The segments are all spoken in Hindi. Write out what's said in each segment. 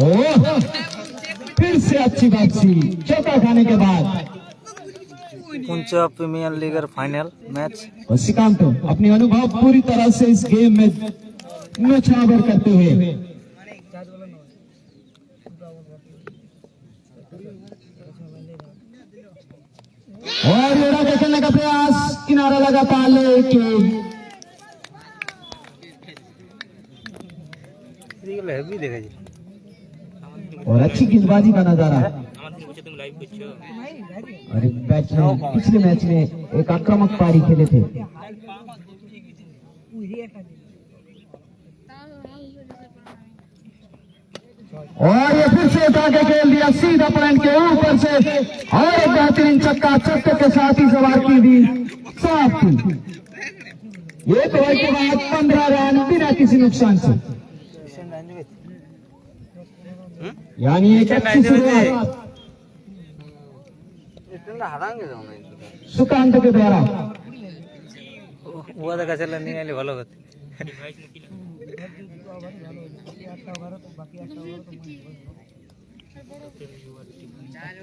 ओह, फिर से अच्छी वापसी चौका खाने के बाद। पुंचा प्रीमियर लीगर फाइनल मैच। श्रीकांत अपनी अनुभव पूरी तरह से इस गेम में नौछावर करते हुए और ये खेलने का प्रयास, किनारा लगातार लेकिन और अच्छी गेंदबाजी का नजारा। अरे पिछले मैच में एक आक्रामक पारी खेले थे। और ये फिर से उठा के खेल दिया सीधा पॉइंट के ऊपर से और एक बेहतरीन छक्का, छक्के के साथ ही सवार की दी साफ थी। ये तो के बाद 15 रन बिना किसी नुकसान से, यानी एक अच्छी शुरुआत सुकांत के द्वारा।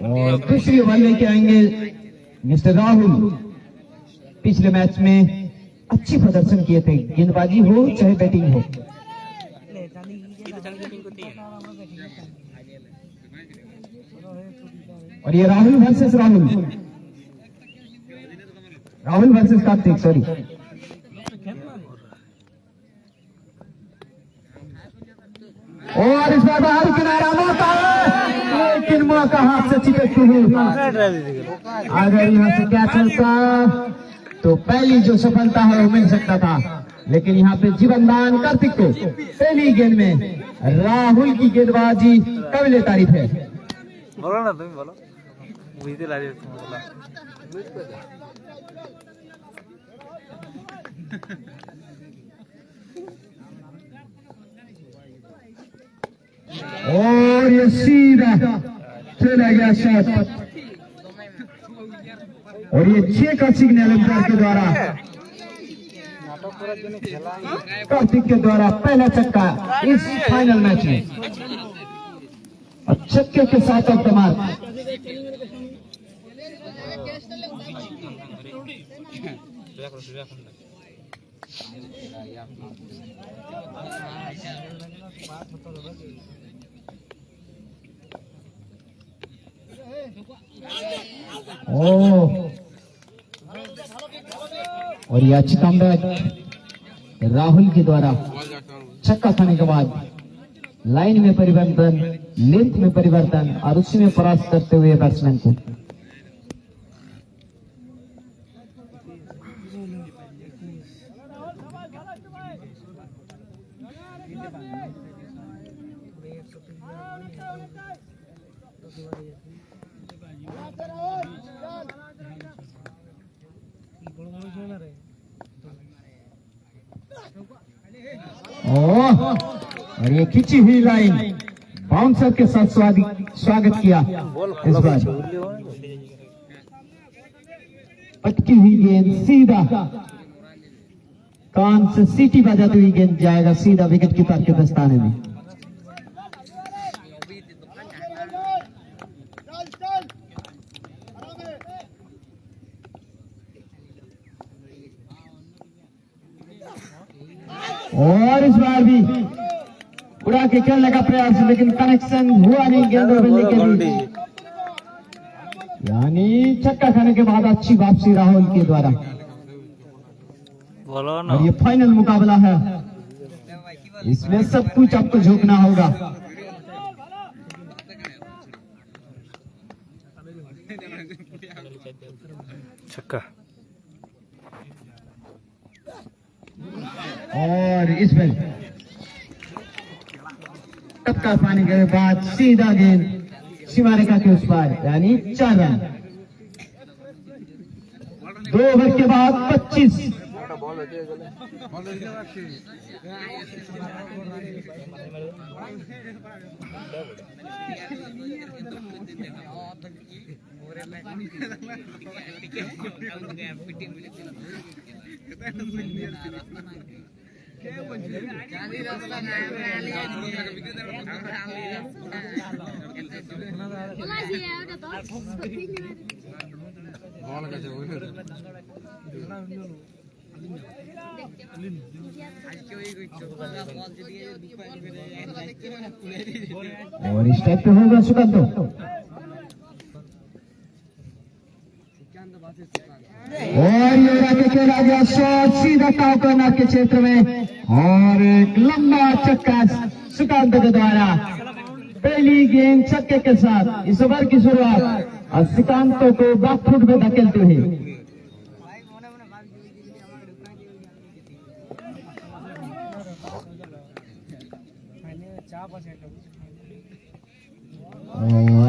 और दूसरी ओवर लेके आएंगे मिस्टर राहुल। पिछले मैच में अच्छी प्रदर्शन किए थे, गेंदबाजी हो चाहे बैटिंग हो। और ये Rahul versus Rahul versus Kartik, sorry. और इस बार बाहर किनारा मौका है, लेकिन मौका हाथ से चिपकते हुए अगर यहाँ से क्या चलता तो पहली जो सफलता है वो मिल सकता था, लेकिन यहाँ पे जीवनदान कार्तिक को पहली गेंद में राहुल की गेंदबाजी काबिले तारीफ है। बोलो ना, तुम बोलो। और ये सीधा चला गया शॉट, और ये 6 का सिग्नल अंपायर के द्वारा, कार्तिक के द्वारा पहला छक्का इस फाइनल मैच में। और छक्के के साथ ऑफ द मार्क। और ये अच्छी कमबैक राहुल के द्वारा। छक्का खाने के बाद लाइन में परिवर्तन, लेंथ में परिवर्तन और उसी में परास्त करते हुए बैट्समैन को। और ये खींची हुई लाइन बाउंसर के साथ स्वागत किया। इस बार पटकी हुई गेंद सीधा कान से सीटी बजाती हुई गेंद जाएगा सीधा विकेट कीपर के दस्ताने में। और इस बार भी उड़ा के खेलने का प्रयास, लेकिन कनेक्शन हुआ नहीं गेंद मिलने के लिए, यानी छक्का खाने के बाद अच्छी वापसी राहुल के द्वारा। और ये फाइनल मुकाबला है, इसमें सब कुछ आपको झोंकना होगा। छक्का। और इसमें टपका पाने के बाद सीधा गेंद सीमा रेखा के उस पार, यानी 4 रन। 2 ओवर के बाद 25। और इस टाइप पे होगा सुकांत। और ये रैकेट खेला गया शॉट सीधा टाउ कॉर्नर के क्षेत्र में और एक लंबा छक्का सुकांत के द्वारा। पहली गेंद छक्के के साथ इस ओवर की शुरुआत और सुकांत को बैकफुट में धकेलते हुए।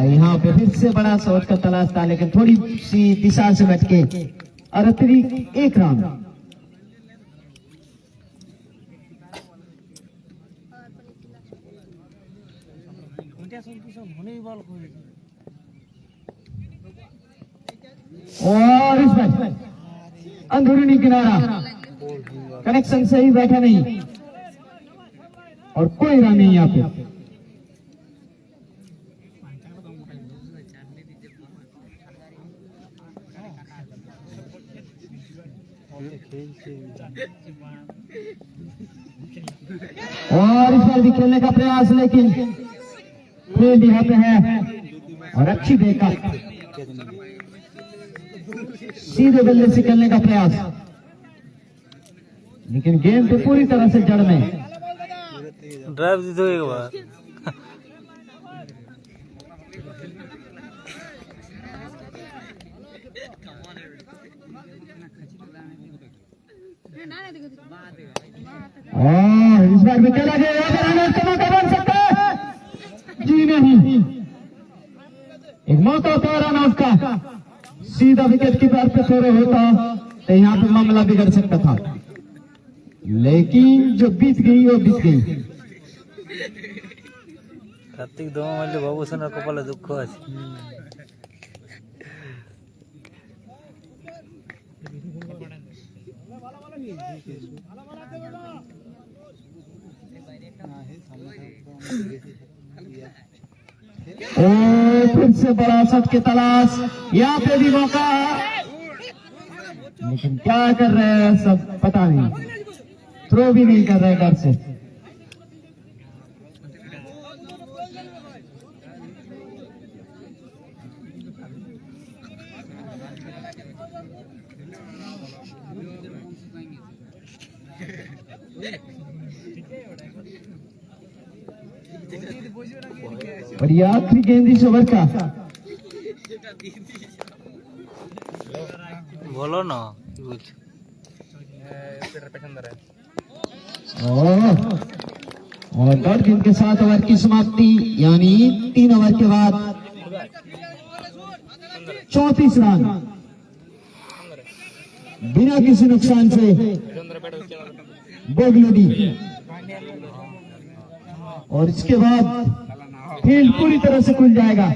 यहाँ पे फिर से बड़ा शॉट का तलाश था, लेकिन थोड़ी सी दिशा से भटके और अतिरिक्त एक रन। और इस पर अंदरूनी किनारा कनेक्शन सही बैठा नहीं और कोई रन नहीं यहाँ पे। और इस बार भी खेलने का प्रयास, लेकिन फील्ड यहाँ पे है और अच्छी देखा सीधे बल्ले से खेलने का प्रयास, लेकिन गेंद तो पूरी तरह से जड़ में। ड्राइव दी दो एक बार। इस बार भी खेला गया, अगर मौका बन सकता है जी नहीं, एक मौका था रन आउट का, सीधा विकेट कीपर पे थोड़े होता तो यहाँ पे मामला बिगड़ सकता था, लेकिन जो बीत गई वो बीत गई। कार्तिक दो मारले बाबूसोनार कपाले दुख আছে। फिर से बड़ा शॉट की तलाश, यहाँ पे भी मौका, लेकिन क्या कर रहे हैं सब पता नहीं, थ्रो भी नहीं कर रहे घर से। और ये आखिरी गेंद इस ओवर का। बोलो ना कुछ। और डॉट गेंद के साथ ओवर की समाप्ति, यानी 3 ओवर के बाद 34 रन बिना किसी नुकसान से बोगलडी। और इसके बाद फील्ड पूरी तरह से खुल जाएगा।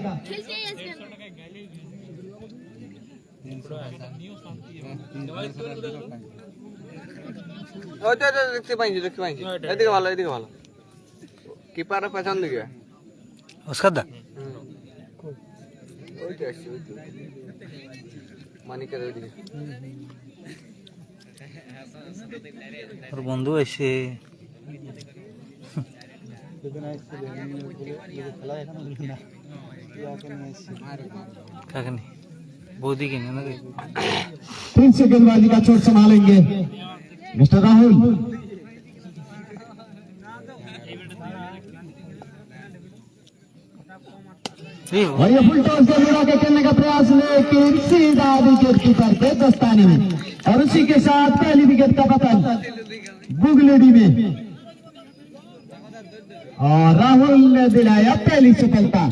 দেখতে পাইছি এদিকে ভালো এদিকে ভালো কিপারের পেছন দিকে उसका दा ওইটা আসছে মানিকের ওইদিকে और बंधु ऐसे काकनी बोधी के ना फिर से गेंदबाजी का चोट संभालेंगे मिस्टर राहुल। और ये फुल टॉस से जुड़ा के खेलने का प्रयास, लेकिन सीधा विकेट कीपर के दस्ताने में, और उसी के साथ पहली विकेट का पतन बुगलेडी में, और राहुल ने दिलाया पहली सफलता।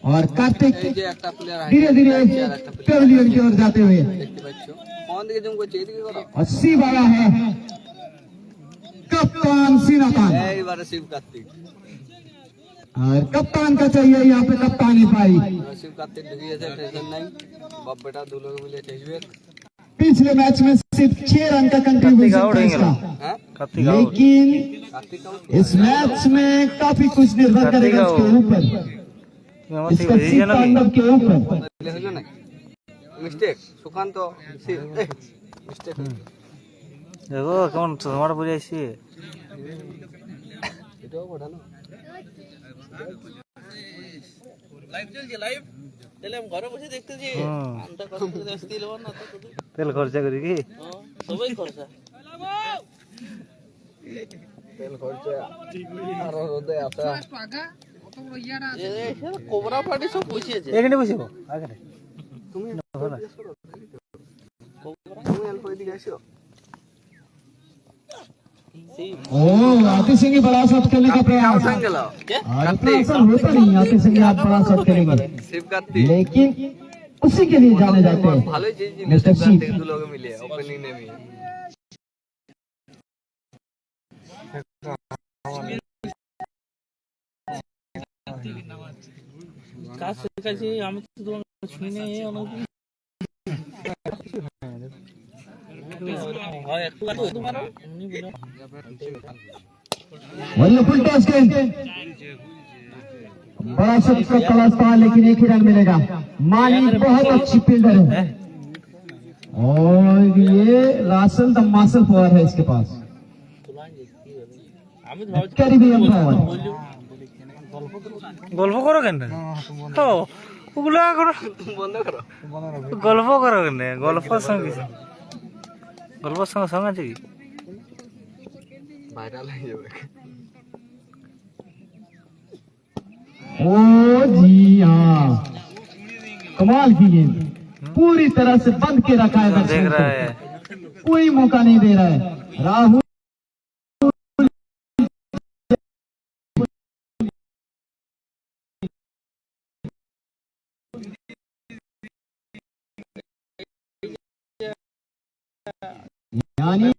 और कार्तिक धीरे धीरे पेविलियन की ओर जाते हुए अस्सी वाला है कप्तान सीनापान, शिव कार्तिक और कप्तान का चाहिए यहाँ पे कप्तानी पारी। शिव कार्तिक टेंशन नहीं बाप बेटा दो लोग मिले पिछले मैच में सिर्फ 6 रन का कंट्रीब्यूशन था इसका, हाँ कार्तिक आउट लेकिन कार्तिक आउट इस मैच में काफी कुछ निर्भर करेगा इसके ऊपर, इसका सिर्फ तांडव के ऊपर। হলো না মিস্টেক সুকান্ত মিস্টেক দেখো কেমন তোমার বুঝে আসছি এটাও পড়ানো লাইভ চলছে লাইভ তাহলে আমি ঘরে বসে দেখতেছি আমটা কত করে আসতে দিল না তো তেল খরচা করি কি সবাই খরচা তেল খরচা আর রোদে আসা কোবরা পার্টি সব বসিয়েছে এখানে বসিব আগে তুমি হলো তুমি অল্প এদিকে আসো ओ आतिश सिंह बड़ा शॉट खेलने का प्रयास, गया और इतना असर होता नहीं आतिश सिंह आप बड़ा शॉट खेलेंगे, शिव कार्तिक लेकिन उसी के लिए जाने जाते हैं ভালো জিনিস मिस्टर শিব কার্তিক দু লোক মিলে ওপেনিং নেমে কাজ শেখাচ্ছি আমি তো তোমার শুনে হয় একটু তোমার वही फुल टॉस गेंद, बड़ा शॉट का क्लास था लेकिन एक ही रन मिलेगा। मानी बहुत अच्छी फील्डर है और ये रासल द मासल पावर है इसके पास, আমি তো कैरिबियन पावर। গল্প করো কেন তো ওগুলো করো বন্ধ করো গল্প করো কেন গল্পের সঙ্গে গল্পের সঙ্গে সঙ্গে আছে কি ভাইরাল হয়ে যাবে ओ जी हाँ, कमाल की गेंद, पूरी तरह से बंद के रखा है देख बैट्समैन रहा को, है कोई मौका नहीं दे रहा है राहुल। यानी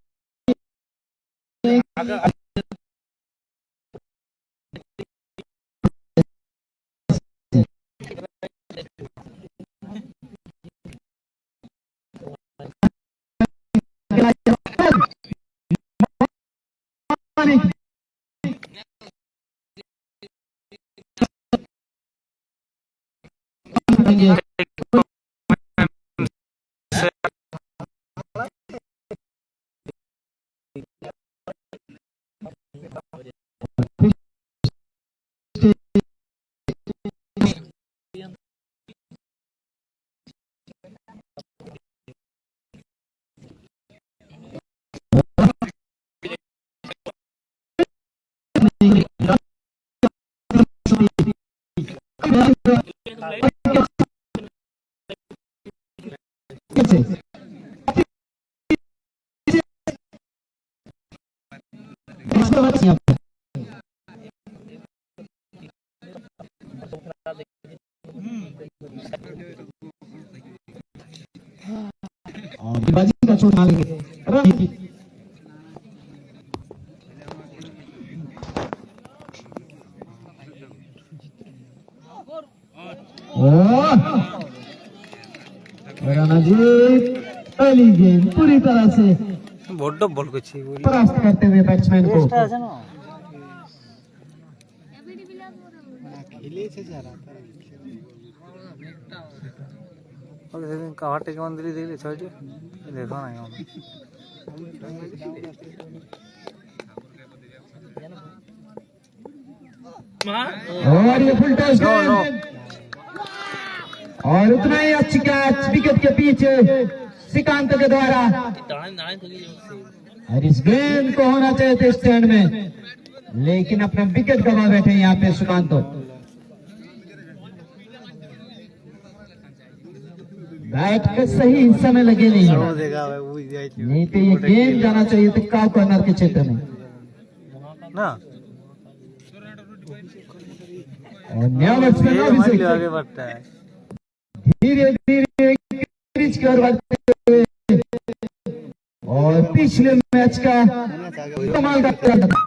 और बाजी का छोड़ मारेंगे रणजीत पहली गेंद पूरी तरह से বড্ড বল করছি परास्त करते हुए बैट्समैन को। আছে না ওকে সেদিন কাভারটা কেমন দিলি দেখলি ছয়টি দেখো না কেমন और ये फुल टॉस गेंद और उतना ही अच्छी कैच विकेट के पीछे श्रीकांत के द्वारा, और इस गेंद को होना चाहिए था स्टैंड में, लेकिन अपना विकेट गवा बैठे यहाँ पे श्रीकांत। बैट के सही हिस्सा में लगे नहीं है, नहीं तो ये गेंद जाना चाहिए था काउ कॉर्नर के क्षेत्र में। না और नया बैट्समैन अभिषेक आगे बढ़ता है धीरे धीरे क्रीज की ओर बढ़ते हुए और पिछले मैच का कमाल का प्रदर्शन।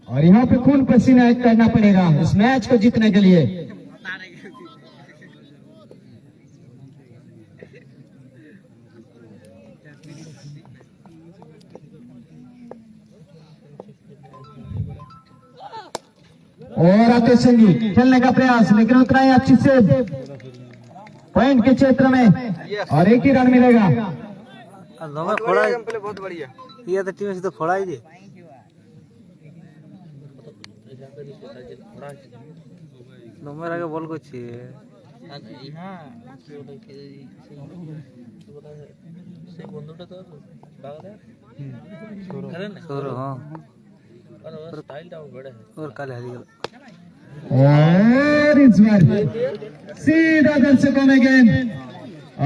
और यहाँ पे खून पसीना करना पड़ेगा इस मैच को जीतने के लिए। और आते संगी खेलने का प्रयास, लेकिन उतना ही अच्छी से पॉइंट के क्षेत्र में, और एक ही रन मिलेगा। दमे फोड़ा बहुत बढ़िया ये तो टीम से तो फोड़ा ही दे नंबर आगे बॉल করছে সেই বন্ধুটা তো বাংলা छोरो हाँ और स्टाइलটা बड़ा है और काले हरी गल और इस बार सीधा दर्शकों में गेंद,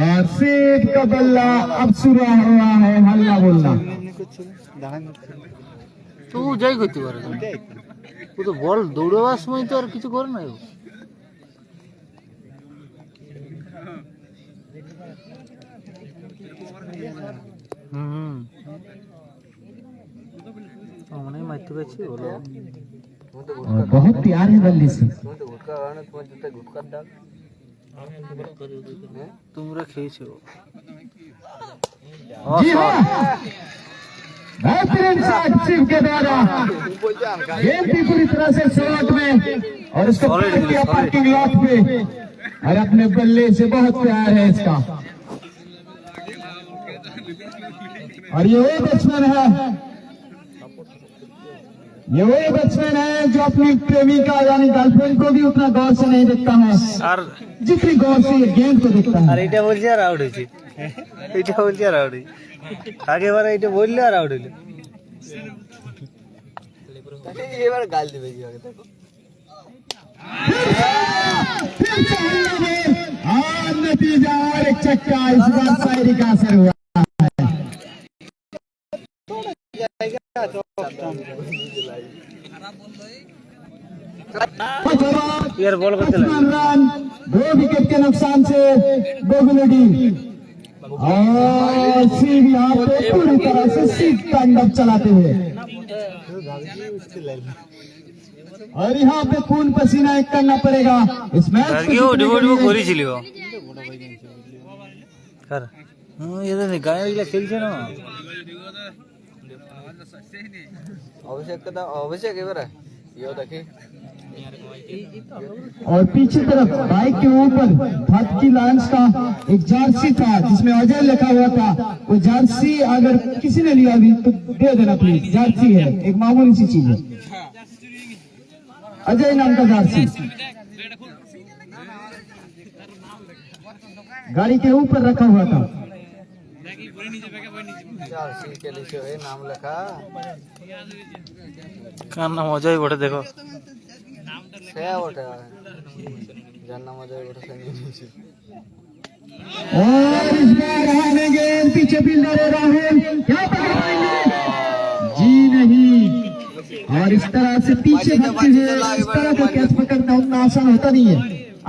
और सीध का बल्ला अब शुरू हुआ है हल्ला बोलना। তো যাই করতে পারে ও তো বল দৌড়াবার সময় তো আর কিছু করে না ও মানে মারতে পেরেছি বলো और बहुत प्यार है बल्ली से। তোমরা খেয়েছো जी हाँ, बेहतरीन शॉट शिव के द्वारा, गेंद भी पूरी तरह से शॉट में, और इसको Solid पार किया solid। पार्किंग लॉट पे, और अपने बल्ले से बहुत प्यार है इसका। और ये वो बैट्समैन है, ये वो बैट्समैन है जो अपनी प्रेमिका यानी गर्लफ्रेंड को भी उतना गौर से नहीं देखता है আর जितनी गौर से ये गेंद को देखता আর है। এটা বলছি আর আউট হয়েছে এটা বলছি আর আউট হয়েছে আগেবারে এটা বললে আর আউট হইলো এবার গাল দিবে কি আগে দেখো फिर से हमला में, और नतीजा और एक छक्का, इस बार शायरी का असर हुआ। यार बॉल करते लगे रन 2 विकेट के नुकसान से बोगुलडी, और सीध यहाँ पे पूरी तरह से सीध तांडव चलाते हुए, और यहाँ पे खून पसीना एक करना पड़ेगा इस मैच को আজকেও जीतने ডিবো के ডিবো लिए। করেছিল কার এদের গায়ে এগুলা খেলছে না অভিষেক এবারে ইও দেখি और पीछे तरफ बाइक के ऊपर भारत की लायंस का एक जर्सी था जिसमें अजय लिखा हुआ था, वो जर्सी अगर किसी ने लिया भी तो दे देना प्लीज, जर्सी है, एक मामूली सी चीज है, अजय नाम का जर्सी गाड़ी के ऊपर रखा हुआ था। के लिए नाम लिखा কার নাম অজয় বটে দেখো সে ওটা যার নাম অজয় ওটা সে নিয়েছে और इस बार हारने गेंद, पीछे फील्डर है राहुल, क्या पकड़ पाएंगे? जी नहीं, और इस तरह से पीछे भागते हुए इस तरह का कैच पकड़ना उतना आसान होता नहीं है,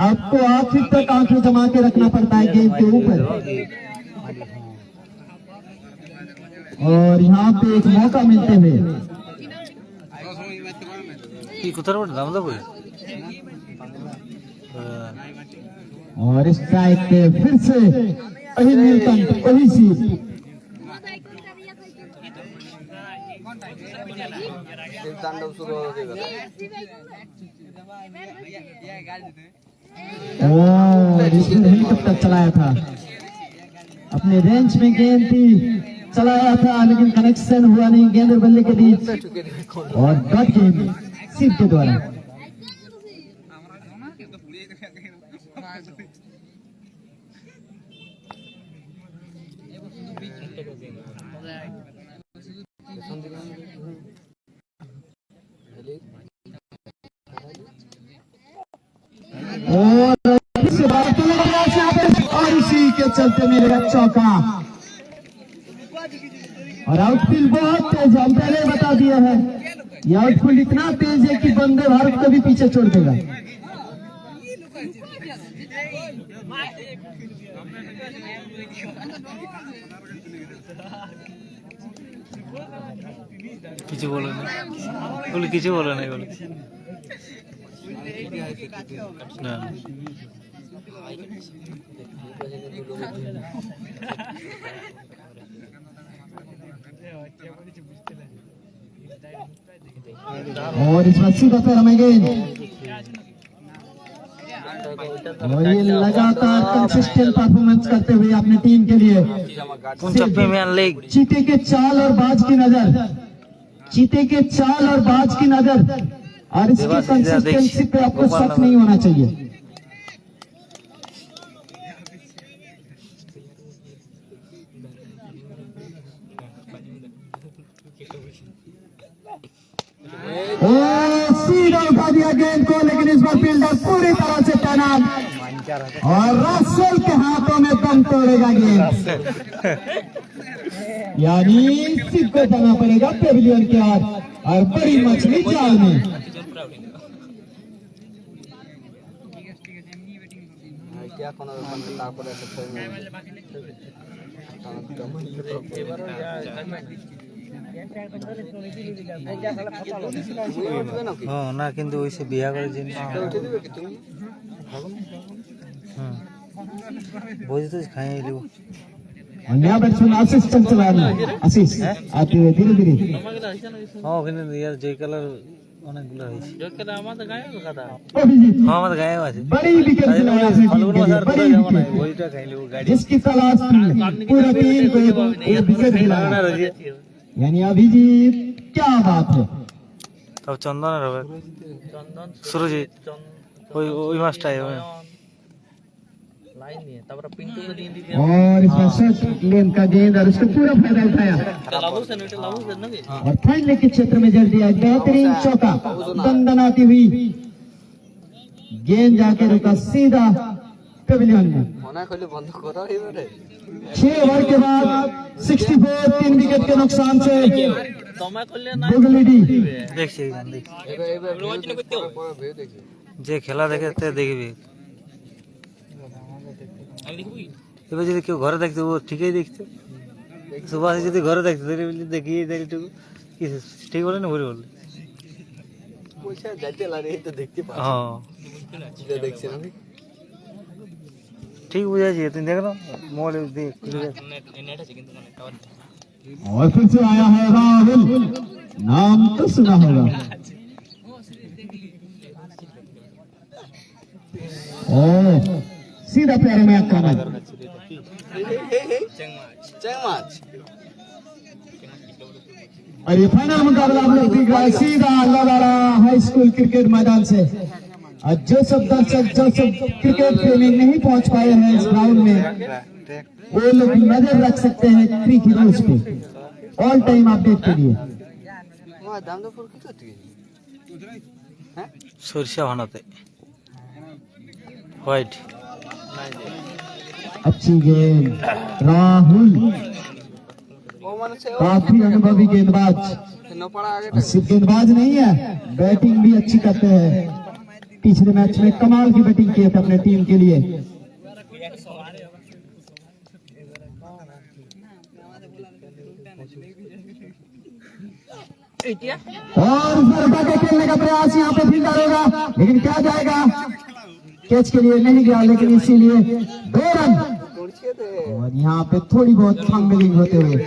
आपको आखिर तक आंखें जमा के रखना पड़ता है गेंद के ऊपर। और यहाँ पे एक मौका मिलते हुए, কি কোথার বটে দাম দেবো और स्ट्राइक पे फिर से वही नीलकंठ, वही सीट, तांडव शुरू हो गया और इसने हेलीकॉप्टर चलाया था, अपने रेंज में गेंद थी, चलाया था लेकिन कनेक्शन हुआ नहीं गेंद और बल्ले के बीच, और डॉट गेंद सिर्फ के द्वारा। और इसी बार तो लग रहा है यहाँ पे, और इसी के चलते मेरे चौका, और आउटफील्ड बहुत तेज है, हम पहले ही बता दिया है, ये आउटफील्ड इतना तेज है कि वंदे भारत को भी पीछे छोड़ देगा। কিছু বলে না বলে কিছু বলে না বলে না और इस बार सीधा पैर में गेंद, और ये लगातार कंसिस्टेंट परफॉर्मेंस करते हुए अपनी टीम के लिए चप्पे में लेग चीते के चाल और बाज की नजर, चीते के चाल और बाज की नजर और इसकी कंसिस्टेंसी पे आपको शक नहीं होना चाहिए। सीधा उठा दिया गेंद को, लेकिन इस बार फील्डर पूरी तरह से तैनात और रसल के हाथों में दम तोड़ेगा गेंद। यानी सिर्फ को जाना पड़ेगा पेविलियन के हाथ और बड़ी मछली जाल में। হ্যাঁ না কিন্তু ওই সে বিয়া করে জিনিস বুঝি তো খাই লিব और नया बैट्समैन आशीष चल चला रहा है। आशीष आते हुए धीरे धीरे। হ্যাঁ ওখানে ইয়ার যে কালার অনেকগুলো হয়েছে আমাদের গায়ে কথা अभिजीत হ্যাঁ আমাদের গায়ে আছে बड़ी विकेट खिलाया अपनी टीम के लिए, बड़ी विकेट ওইটা খাই লিব গাড়ি जिसकी तलाश थी पूरा टीम को एक विकेट खिलाया। यानी अभिजीत क्या बात है। তবে চন্দনের হবে চন্দন সুরজিৎ ওই ওই মাছটাই হবে লাইন নিয়ে তারপরে পিন্টু কে দিয়ে দিতে और इसमें शॉट लेन का गेंद और उसको पूरा फायदा उठाया লাভুসেন এটা লাভুসেन নাকি और फाइनल के क्षेत्र में जड़ दिया बेहतरीन चौका, दंदनाती हुई गेंद जाके रुका सीधा पेविलियन में। 6 ओवर के बाद 64 3 विकेट के नुकसान से তোমায় করলে না बुगलिडी দেখছি এই গান দেখছি যে খেলা দেখে তে দেখবি এবার যদি কেউ ঘরে দেখতে ও ঠিকই দেখতে সুভাষ যদি ঘরে দেখতে দেখি একটু কিছু ঠিক বলে না ভুল বললে হ্যাঁ ঠিক বুঝাচ্ছি তুমি দেখ না মোবাইল দেখ और फिर से आया है राहुल, नाम तो सुना होगा। ओ सीधा पैर में आक्रमण और ये फाइनल मुकाबला हम लोग देख रहा है सीधा लड़ा हाई स्कूल क्रिकेट मैदान से। और जो सब दर्शक जो सब क्रिकेट प्रेमी नहीं पहुंच पाए हैं इस ग्राउंड में, वो लोग नजर रख सकते हैं क्रिकेट न्यूज पे ऑल टाइम अपडेट के लिए। সরিষা ভানাতে হোয়াইট अच्छी गेंद राहुल, काफी अनुभवी गेंदबाज, और सिर्फ गेंदबाज नहीं है बैटिंग भी अच्छी करते हैं। पिछले मैच में कमाल की बैटिंग की थी अपने टीम के लिए। और बरबा के खेलने का प्रयास यहाँ पे फील्डर होगा, लेकिन क्या जाएगा कैच के लिए नहीं गया, लेकिन इसीलिए 2 रन। और यहाँ पे थोड़ी बहुत फंगलिंग होते हुए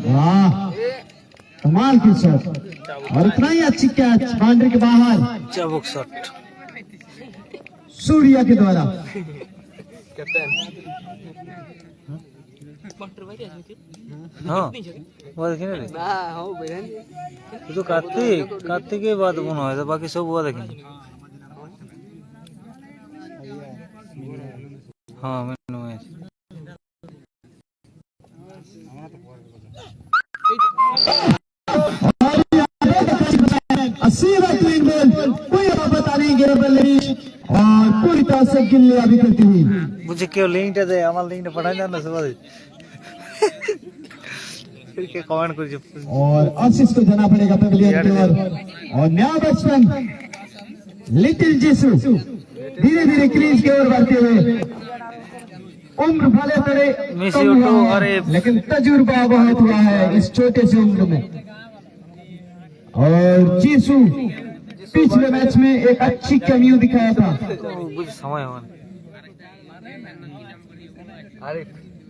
वाह कमाल की शॉट और इतना ही अच्छी कैच बाउंड्री के बाहर চাবুক শট सूर्या के द्वारा। হ্যাঁ ও দেখেন রে শুধু কার্তিকের বাদ মনে হয় বাকি সব ও দেখেন হ্যাঁ মেনু আছে सीधा क्लीन बॉल, कोई बता नहीं गिर बल्ले और पूरी तरह से गिल्ली अभी करती हुई। मुझे क्यों लिंकটা দে আমার লিংকটা পাঠাই দেন না সবাই फिर के कमेंट कर और आशीष को जाना पड़ेगा पेविलियन की ओर और नया बैट्समैन लिटिल जीसू धीरे धीरे क्रीज की ओर बढ़ते हुए उम्र भले थोड़े मिसी कम ऑटो, हुआ अरे। है, लेकिन तजुर्बा बहुत हुआ है इस छोटे से उम्र में। और जीसू पिछले मैच में एक अच्छी कैमियो दिखाया था। बुझ समय हो আরে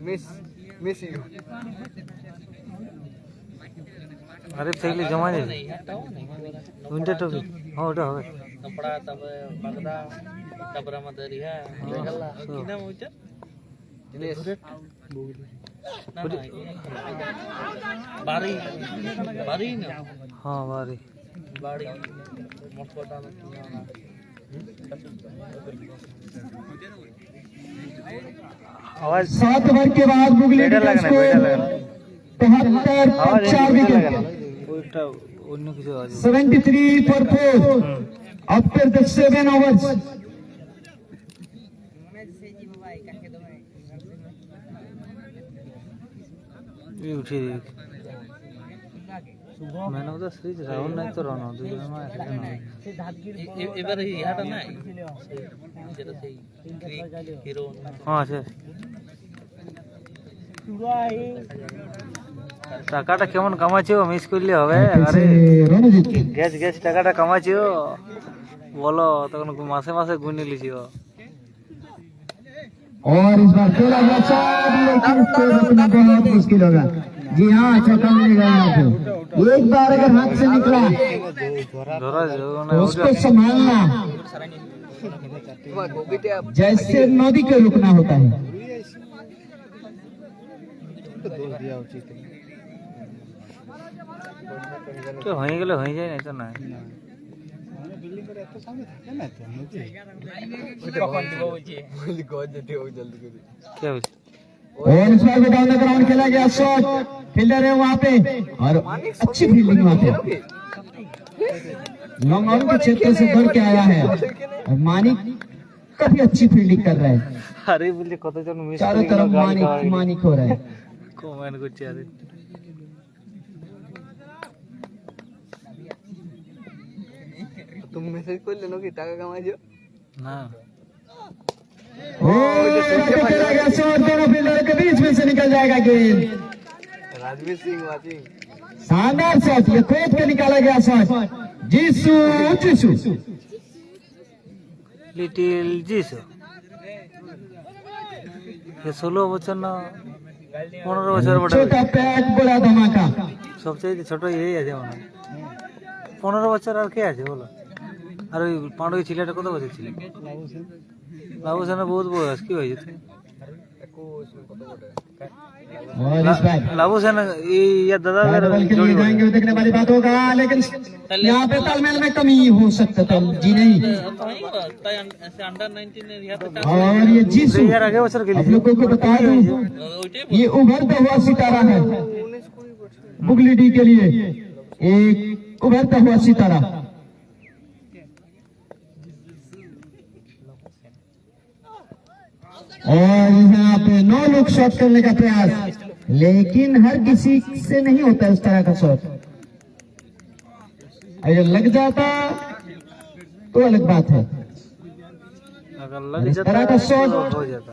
মিস ইউ আরে থাকলে জমা নেই नहीं हटाओ नहीं উইন্টার টপি হ্যাঁ ওটা হবে कपड़ा तब पगड़ा तब আমাদের ইহা গেলা কি নাম হইছে জিনিস না না বাড়ি বাড়ি না হ্যাঁ বাড়ি বাড়ি মটকটা না আওয়াজ 7 ओवर के बाद बुगलेडी বেটার का লাগে না स्कोर বেটার লাগে না 73 আওয়াজ पर 4 বেটার লাগে विकेट। না ওইটা অন্য কিছু আওয়াজ 73 for 4 after the 7 overs। ये उठी मैंने उधर सीरीज राहुल नहीं तो रन होती है मैं ऐसे ना এবারে ইহাটা নাই যেটা সেই হিরো हाँ আছে টাকাটা কেমন কামাচ্ছো মিস করলে হবে আরে रणजीत গ্যাস গ্যাস টাকাটা কামাচ্ছো বলো তখন মাসে মাসে গুনে লিছিও और इस बार खेला गया शॉट, लेकिन स्कोर अपना बहुत मुश्किल होगा। जी हाँ, छक्का मिलेगा यहाँ पे। एक बार अगर हाथ से निकला ধরা तो उसको संभालना जैसे नदी को रुकना होता है। তো হয়ে গেলে হয়ে যায় না তো না क्या বলছিস और इस बार डाउन द ग्राउंड खेला गया शॉट, फील्डर है वहाँ पे और अच्छी फील्डिंग वहाँ पे। लॉन्ग ऑन के क्षेत्र से दौड़ के आया है और मानिक काफी अच्छी फील्डिंग कर रहा है। আরে বললি কতজন মিস चारों तरफ मानिक मानिक हो रहा है। কমেন্ট করছে আরে তুমি মেসেজ করলে নাকি টাকা কামাইছো না खेला गया शॉट, दोनों फील्डर के बीच में से निकल जाएगा गेंद। राजवीर सिंह वाचिंग शानदार शॉट, ये खोद के निकाला गया शॉट। जीसू जीसू লিটিল জিস ये 16 বছর না 15 বছর বড় छोटा पैक बड़ा धमाका। সবচেয়ে ছোট এই আছে মনে হয় 15 বছর আর কে আছে বলো আর ওই পাঁড়ই ছেলেটা কত বছর ছিল বাবু সেনা বহুত বয়স কি হয়েছে और इस बार লাবু সেনা এই ইয়ার দাদা डबल के लिए जाएंगे वो देखने वाली बात होगा, लेकिन यहाँ पे तालमेल में कमी हो सकता था। जी नहीं, তাই अंडर 19 এর ইহাতে और ये जीसू यार आगे बছর आप लोगों को बता दूं, ওইটাই ये उभरता हुआ सितारा है बुगली डी के लिए, एक उभरता हुआ सितारा। और यहाँ पे 9 लोग शॉट करने का प्रयास, लेकिन हर किसी से नहीं होता इस तरह का शॉट। अगर लग जाता तो अलग बात है। अगर लग इस जाता तरह का शॉट तो हो जाता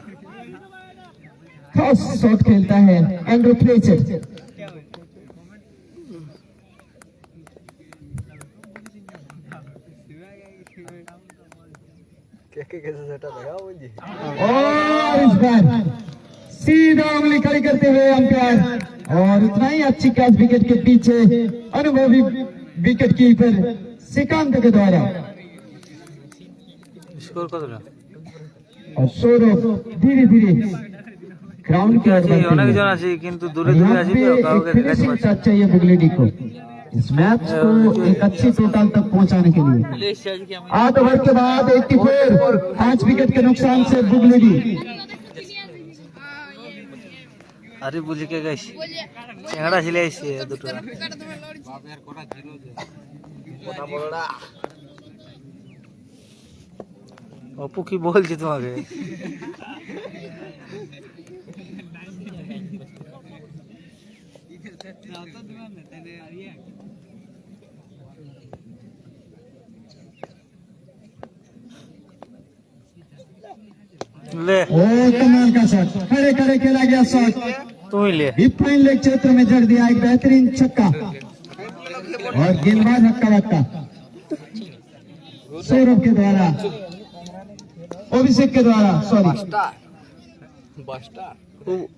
खास शॉट खेलता है एंड्रू फ्लेचर। कैसे सेटअप है मुझे और इस बार सीधा उंगली खड़ी करते हुए अंपायर, और उतना ही अच्छी कैच विकेट के पीछे अनुभवी विकेट कीपर श्रीकांत के द्वारा। स्कोर কত না और सौरभ धीरे धीरे ग्राउंड की ओर बढ़ते অনেক हुए। জন আছে কিন্তু দূরে দূরে यहाँ আছে पे তো एक কাউকে দেখাতে फिनिशिंग পারছে टच चाहिए बुगली डी को इस मैच को एक अच्छी टोटल तक पहुंचाने के लिए। लेस आज की हम 8 ओवर के बाद 84, 5 विकेट के नुकसान से बुगली डी। আরে বুঝি কে গাইছে চেহারা ছিলে আইছে দুটো মোটা বড়রা অপু কি বলছে তোমাকে ले ओ कमाल का शॉट, खड़े खड़े खेला गया शॉट, तू ही ले। डीप फाइन लेग क्षेत्र में जड़ दिया एक बेहतरीन छक्का और गेंदबाज हक्का बक्का सौरभ के द्वारा, अभिषेक के द्वारा, सॉरी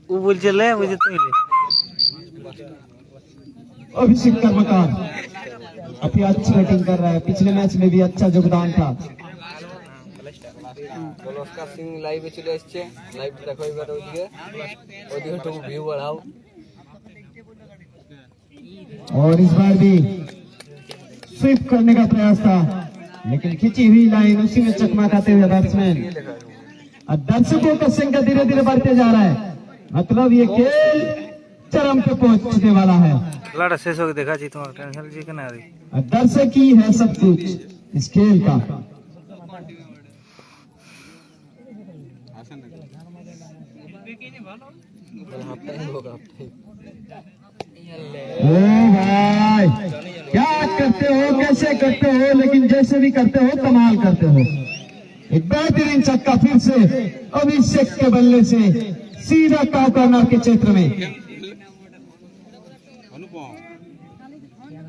वो बोल चले मुझे तू ही ले। अभिषेक कर्मकार अभी अच्छी बैटिंग कर रहा है, पिछले मैच में भी अच्छा योगदान था। পুরস্কার সিং লাইভে চলে আসছে, লাইভ দেখো এবার ওদিকে একটু ভিউ বাড়াও। और इस बार भी स्वीप करने का प्रयास था, लेकिन खिंची हुई लाइन उसी में चकमा खाते हुए बैट्समैन, और दर्शकों का संख्या धीरे धीरे बढ़ते जा रहा है, मतलब ये खेल चरम पे पहुंचने वाला है। लड़ा शेष हो देखा जी, तुम्हारा टेंशन जी के ना रही। और दर्शक ही है सब कुछ इस खेल का। ओ भाई क्या करते हो, कैसे करते हो, लेकिन जैसे भी करते हो कमाल करते हो। एक बेहतरीन छक्का फिर से अभिषेक के बल्ले से सीधा काउ कॉर्नर के क्षेत्र में।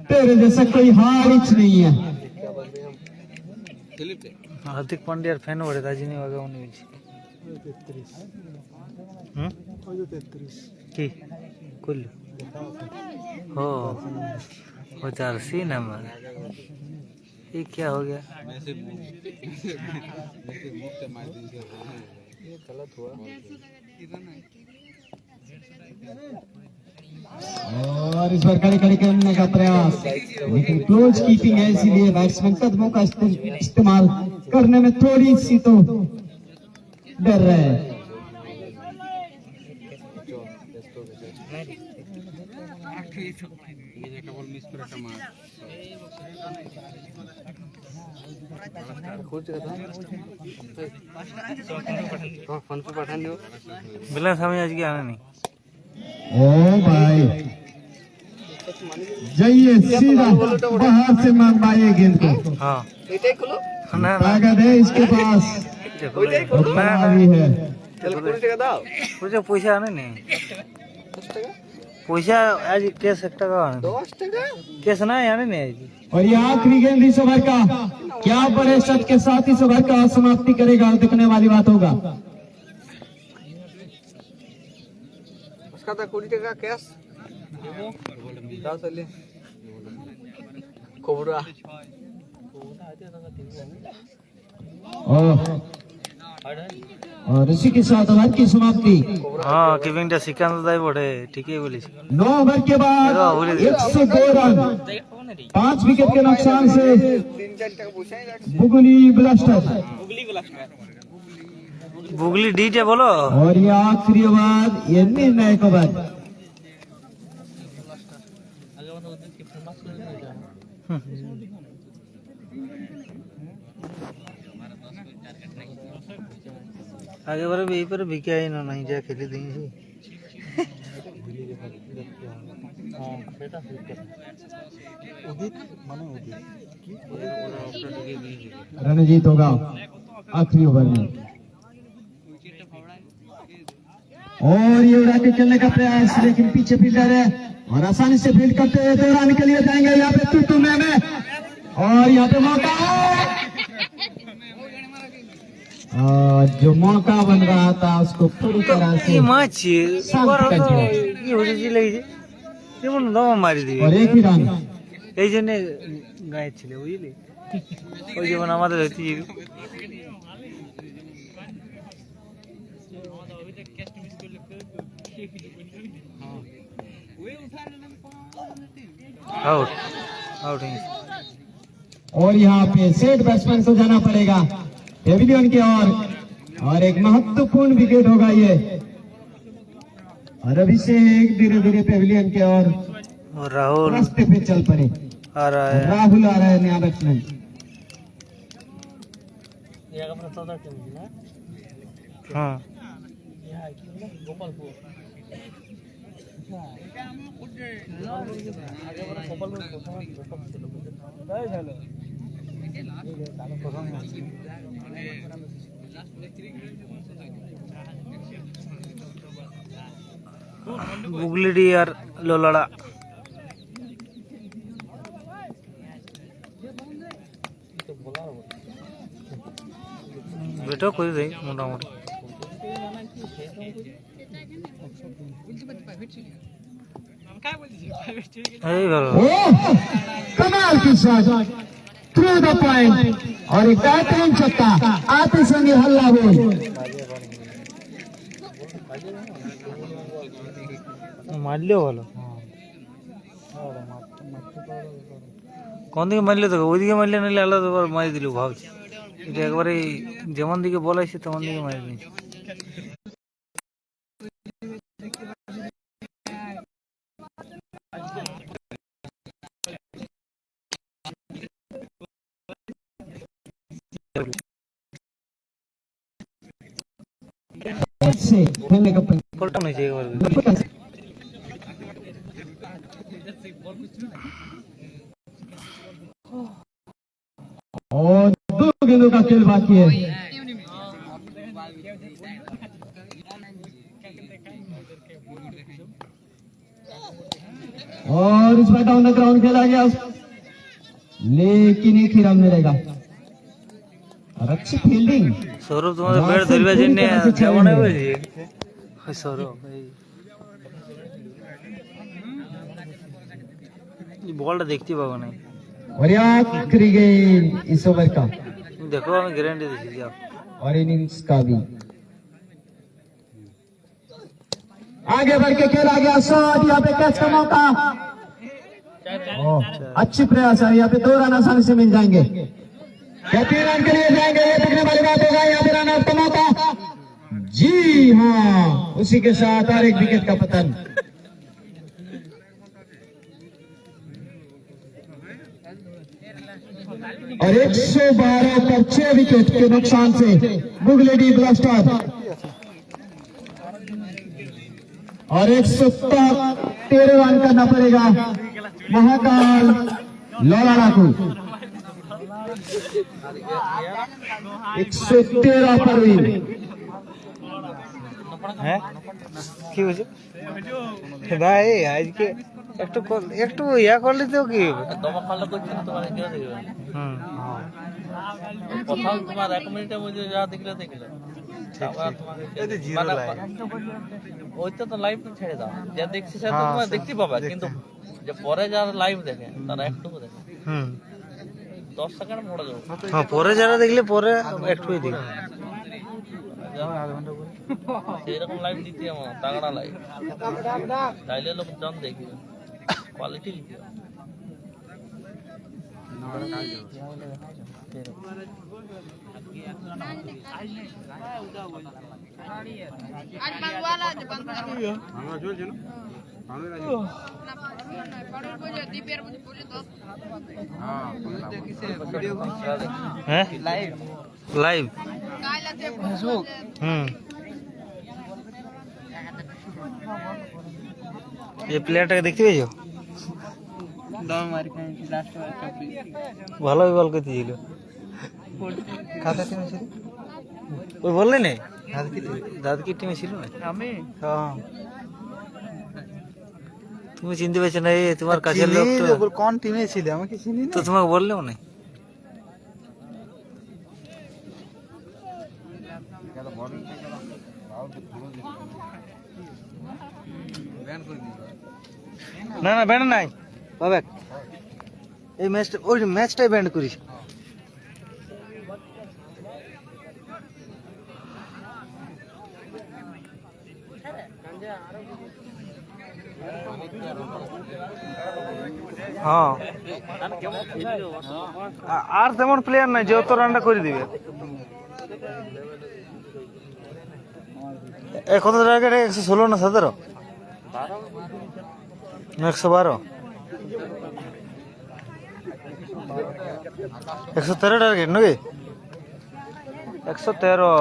तेरे जैसा कोई हारिच नहीं है। हार्दिक पांड्या फैन हो रहे था जिन्हें वागा उन्हें भी की कुल हो जर्सी नंबर ये क्या हो गया? और इस बार कड़ी कड़ी करने का प्रयास, लेकिन क्लोज कीपिंग है, इसीलिए बैट्समैन कदमों का इस्तेमाल करने में थोड़ी सी तो डर रहे हैं। बिलन समझ आज की आना नहीं। ओ भाई जाइए सीधा बाहर से मारवाइए गेंद को। हाँ ना ताकत है इसके पास, भी है। पैसा आने नहीं, पैसा आज कैश एक टका कैश ना आने नहीं आज। और ये आखिरी गेंद इस ओवर का, क्या बड़े शट के साथ इस ओवर का समाप्ति करेगा, देखने वाली बात होगा। उसका तो 20 টাকা ক্যাশ দাও চলে কোবরা और इसी के साथ ओवर की समाप्ति। हाँ किपिंग सिकंदर दाई बड़े ठीक है बोली। 9 ओवर के बाद 102 रन, 5 विकेट के नुकसान से 3-4 টাকা পয়সাই রাখছে बुगली ब्लास्टर। बुगली डीजे बोलो। और ये आखिरी ओवर, ये निर्णायक ओवर। आगे बार भी पर बिका ही ना नहीं जा खेली देंगे। रणजीत होगा आखिरी ओवर में, और ये उड़ा के खेलने का प्रयास, लेकिन पीछे फील्डर है और आसानी से फील्ड करते हुए दौड़ाने के लिए जाएंगे यहाँ पे टू में, और यहाँ पे मौका, जो मौका बन रहा था उसको पूरी तरह से मारी दी। और एक ही रन এই জন্য গায়ে ছিল বুঝলি, ওই যেমন আমাদের হচ্ছে आउट आउट। और यहाँ पे सेट बैट्समैन को जाना पड़ेगा पेविलियन की ओर, और एक महत्वपूर्ण विकेट होगा ये, और अभिषेक धीरे धीरे पेविलियन की ओर और राहुल रास्ते पे चल पड़े। आ रहा है, राहुल आ रहा है नया बैट्समैन। हाँ বুগলিডি আর লোলাড়া বেটাও করে দেয় মোটামুটি। এই ভালো ओह, कमाल की शॉट थ्रू द पॉइंट और एक बेहतरीन छक्का आते संगे हल्ला बोल। মারলেও ভালো। কোন দিকে মারলে তো ওইদিকে মারলে নিলে আলাদা মারি দিল ভাবছি। এটা একবারে যেমন দিকে বলাইছে তেমন দিকে মারি দিয়েছে। से खेलने का পল্টা নিয়েছে একবার। और 2 गेंदों का खेल बाकी है। और इस बार डाउन द ग्राउंड खेला गया लेकिन एक ही रन मिलेगा और अच्छी फील्डिंग। সৌরভ তোমাদের ব্যাট ধরবার জন্য যেমন বলছি সৌরভ এই বলটা দেখতে পাবো না। और ये आखिरी गेंद इस ओवर का देखो আমি গ্যারান্টি দিচ্ছি যাও। और इनिंग्स का भी आगे बढ़ के खेला गया शॉट। यहाँ पे कैच का मौका। अच्छी प्रयास है। यहाँ पे 2 रन आसानी से मिल जाएंगे। क्या 3 रन के लिए जाएंगे? ये देखने वाली बात होगा। यहाँ पे रन आउट का मौका। जी हाँ, उसी के साथ और एक विकेट का पतन। और 112 पर 6 विकेट के नुकसान से बुगलेडी ब्लास्टर और 113 रन करना पड़ेगा महाकाल लोलाड़ा को। 113 पर विन। হ্যাঁ কি হয়েছে ভাই আজকে একটু ইয়া করলে তো কি হবে। দমা খাল্লা করছে না তোমার কেউ দেখবে না। প্রথম তোমার 1 মিনিটের মধ্যে যা দেখলে আবার তোমাকে ওইটা তো লাইভ ছেড়ে দাও, যা দেখছি সেটা তো তোমরা দেখতে পাবা, কিন্তু যে পরে যারা লাইভ দেখে তারা একটুকু দেখে 10 সেকেন্ড মোড়া যাবে। হ্যাঁ পরে যারা দেখলে পরে একটুই দেখে সেরকম লাইভ দিতে আমার তাগড়া লাইভ তাইলে লোকজন দেখবে কোয়ালিটি লিখবে। आज मंगवाला है बंद कर हमरा चलছে না আমরা রাজি না বড় বলে দীপের মধ্যে বলে 10 हां দেখিছে ভিডিও হ্যাঁ লাইভ লাইভ কাইলা দেব ফেসবুক এই প্লেয়ারটাকে দেখতে পেয়েছো? দম মারি খাই লাস্ট চাপি ভালোই বল করতেছিল। কাটা টিমে ছিল ওই বললে না দাদা কি টিমে ছিল না? আমি হ্যাঁ তুমি চিনতে পেরেছো না? এই তোমার কাছের লোকটা কোন টিমে ছিল আমাকে চিনি না তো তোমাকে বললেও না। না না ব্যান্ড নাই বাবা, এই ম্যাচটা ওই ম্যাচটাই ব্যান্ড করিস। হ্যাঁ আর তেমন প্লেয়ার নাই যে অত রানটা করে দিবে। কত টার্গেট? 116 না 17? 112 113 টার্গেট নাকি? 113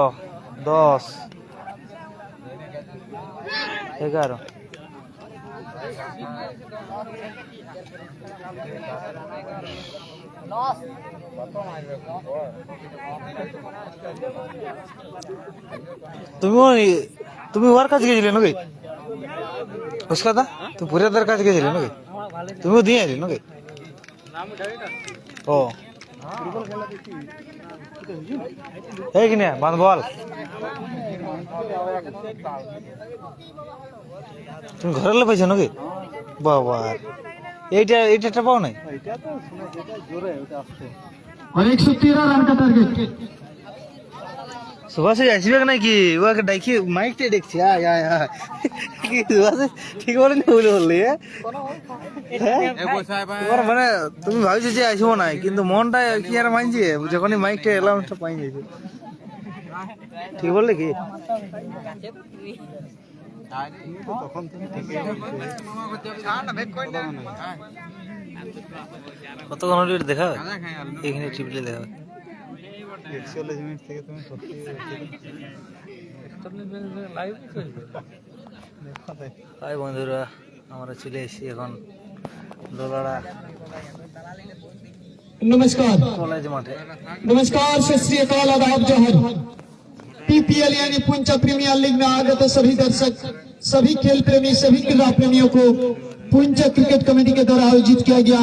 10 11 और তুমি ওর কাছে গেছিলে নাকি उसका था तुम पूरे दर काज গেছিলে নাকি তুমিও দিয়ে আইলে নাকি ও এই কিনে বাঁধ বল তুমি ঘরে লে পাইছো নাকি বাবা এইটা পাও নাই और 113 रन का टारगेट सुबह से আসবে নাকি ওকে ডাকি মাইকটা দেখছি কি সুবহ ঠিক বলে না বলে বললি ওর মানে তুমি ভাবছো যে আসবো না কিন্তু মনটা কি আর মানছে যখনই মাইকটা এলামটা পাই যাইছে ঠিক বললে কি কতক্ষণ দেখা এখানে টিপলে দেখা 41 মিনিট থেকে তুমি সত্যি হাই বন্ধুরা আমরা চলে এসেছি এখন দোলাড়া नमस्कार কলেজ মাঠে नमस्कार सत श्री अकाल आदाब जोहर पीपीएल यानी पुंचा प्रीमियर लीग में आगत सभी दर्शक सभी खेल प्रेमी सभी क्रीड़ा प्रेमियों को पुंचा क्रिकेट कमेटी के द्वारा आयोजित किया गया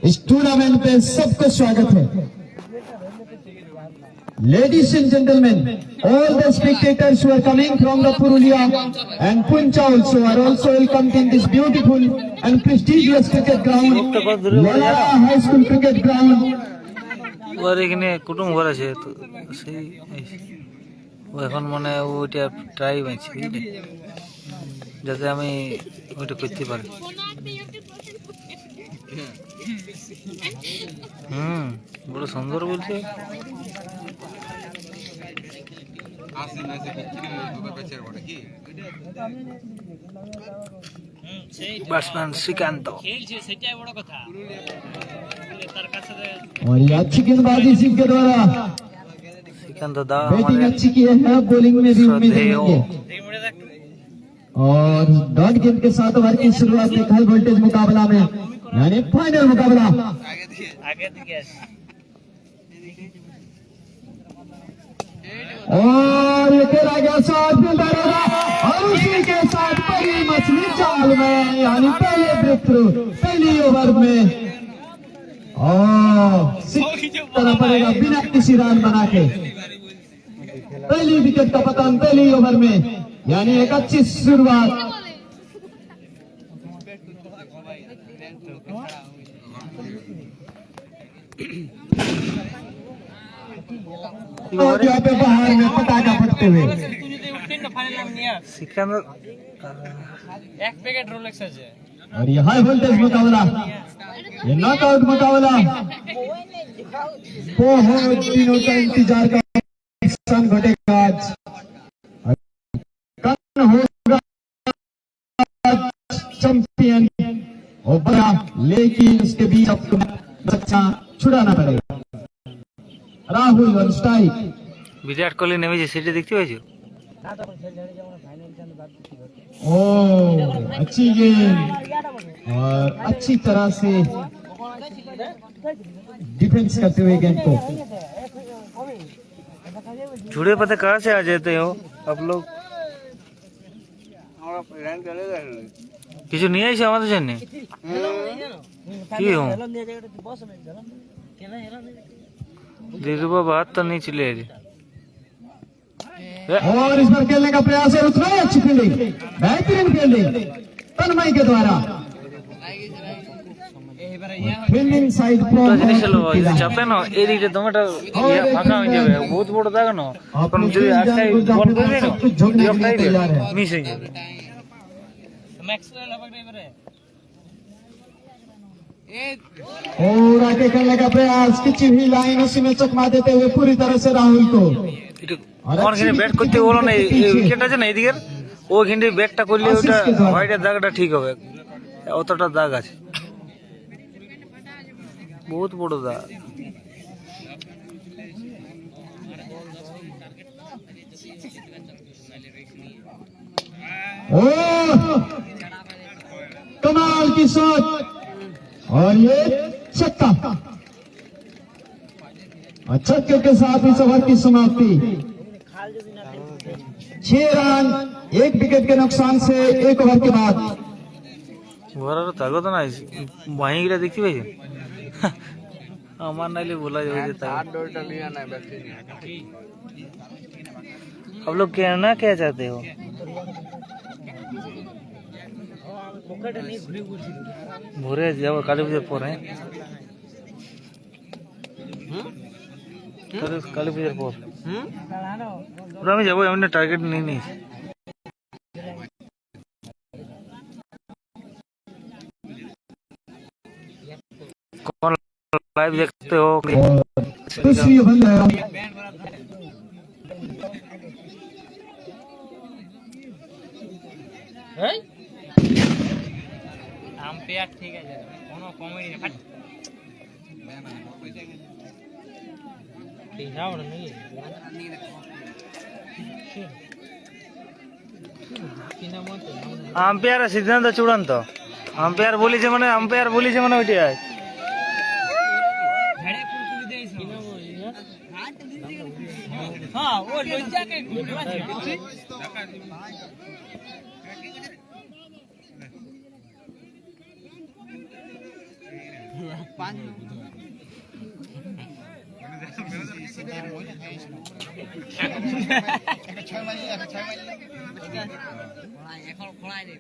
इस टूर्नामेंट पे सबका स्वागत है। Ladies and gentlemen, all the spectators who are coming from the Purulia and Puncha also are also welcomed in this beautiful and prestigious cricket ground, Lolara High School Cricket Ground. ওর এখানে কুটুম ঘর আছে তো সেই ও এখন মানে ওইটা ট্রাই বাঁচছে বুঝলি যাতে আমি ওইটা করতে পারি বড় সুন্দর বলছে बैट्समैन श्रीकांत और ये अच्छी गेंदबाजी सिंह के द्वारा श्रीकांत दा बैटिंग अच्छी की है बॉलिंग में भी उम्मीद रहेंगे और डॉट गेंद के साथ ओवर की शुरुआत एक हाई वोल्टेज मुकाबला में यानी फाइनल मुकाबला और ये खेला गया शॉट फील्डर होगा और उसी के साथ पहली मछली जाल में यानी पहले ब्रेक थ्रू पहली ओवर में और करना पड़ेगा बिना किसी रन बना के पहली विकेट का पतन पहली ओवर में यानी एक अच्छी शुरुआत और यहाँ पे बाहर में पटाखा फटते हुए श्रीकांत एक पैकेट रोलेक्स আছে और ये हाई वोल्टेज मुकाबला ये नॉकआउट मुकाबला बहुत दिनों का इंतजार का नुकसान घटेगा आज कौन होगा चैंपियन और बड़ा लेकिन उसके बीच आपको अच्छा छुड़ाना पड़ेगा। राहुल ऑन स्ट्राइक विराट कोहली নেমেছে সেটা দেখতে পাইছো ओ अच्छी गेंद और अच्छी तरह से डिफेंस करते हुए गेंद को जुड़े पता कहाँ से आ जाते हो आप लोग কিছু নিয়ে আইছো আমাদের জন্য কি হো दिलरुबा बात तो नहीं चले और इस पर खेलने का प्रयास है उतना ही अच्छी फील्डिंग बेहतरीन फील्डिंग तन्मय के द्वारा फील्डिंग साइड জিনিস হলো যদি চাপে না এই দিকটা তোমাটা ফাঁকা হয়ে যাবে বহুত বড় দাগ না এখন যদি আস্তে বল করে না মিস হয়ে যাবে ম্যাক্সওয়েল হবে এবারে और आगे करने का प्रयास खिंची हुई लाइन उसी में चकमा देते हुए पूरी तरह से राहुल को ওখানে ব্যাট করতে বলো না এই উইকেট আছে না এইদিকের ওখানে ব্যাটটা করলে ওটা হোয়াইটের দাগটা ঠিক হবে অতটা দাগ আছে বহুত বড় দাগ ओ कमाल की शॉट और ये छक्का और छक्के के साथ इस ओवर की समाप्ति। 6 रन 1 विकेट के नुकसान से 1 ओवर के बाद। ঘোরার তাগো তো নাই বাহি গিলা দেখতে পাইছি আমার নাইলে বলা যাবে যে हाथ डोरटा लिया ना बैठे नहीं आप लोग कहना क्या चाहते हो ভোরে যাব কালী পূজার পরে কালী পূজার পর ওরা আমি যাবো এমনি টার্গেট নিয়ে নিয়েছি कौन लाइव देखते हो दूसरी बंद है। আম্পায়ার ঠিক আছে কোনো কমেডি না ফাট ঠিক না ওটা নেই আম্পায়ার সিদ্ধান্ত চূড়ান্ত আম্পায়ার বলেছে মানে ওইটাই হ্যাঁ ও লজ্জাকে এখন খোলাই নেই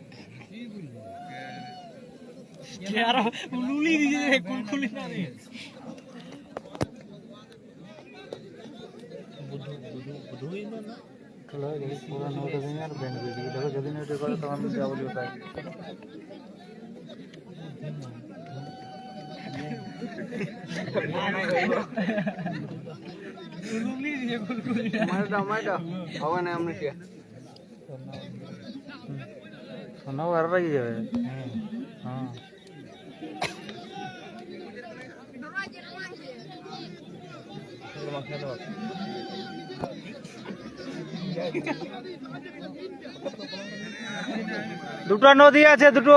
यार लूली दीजिए कुलकुली ना रे बुधू ही ना चलो ये पूरा नोट देंगे यार बैंड भी देखो जल्दी नोट करो तो हम क्या बोल होता है लूली दीजिए कुलकुली मार भगवान हमने किया सोना वार रही है हां দুটো নদী আছে দুটো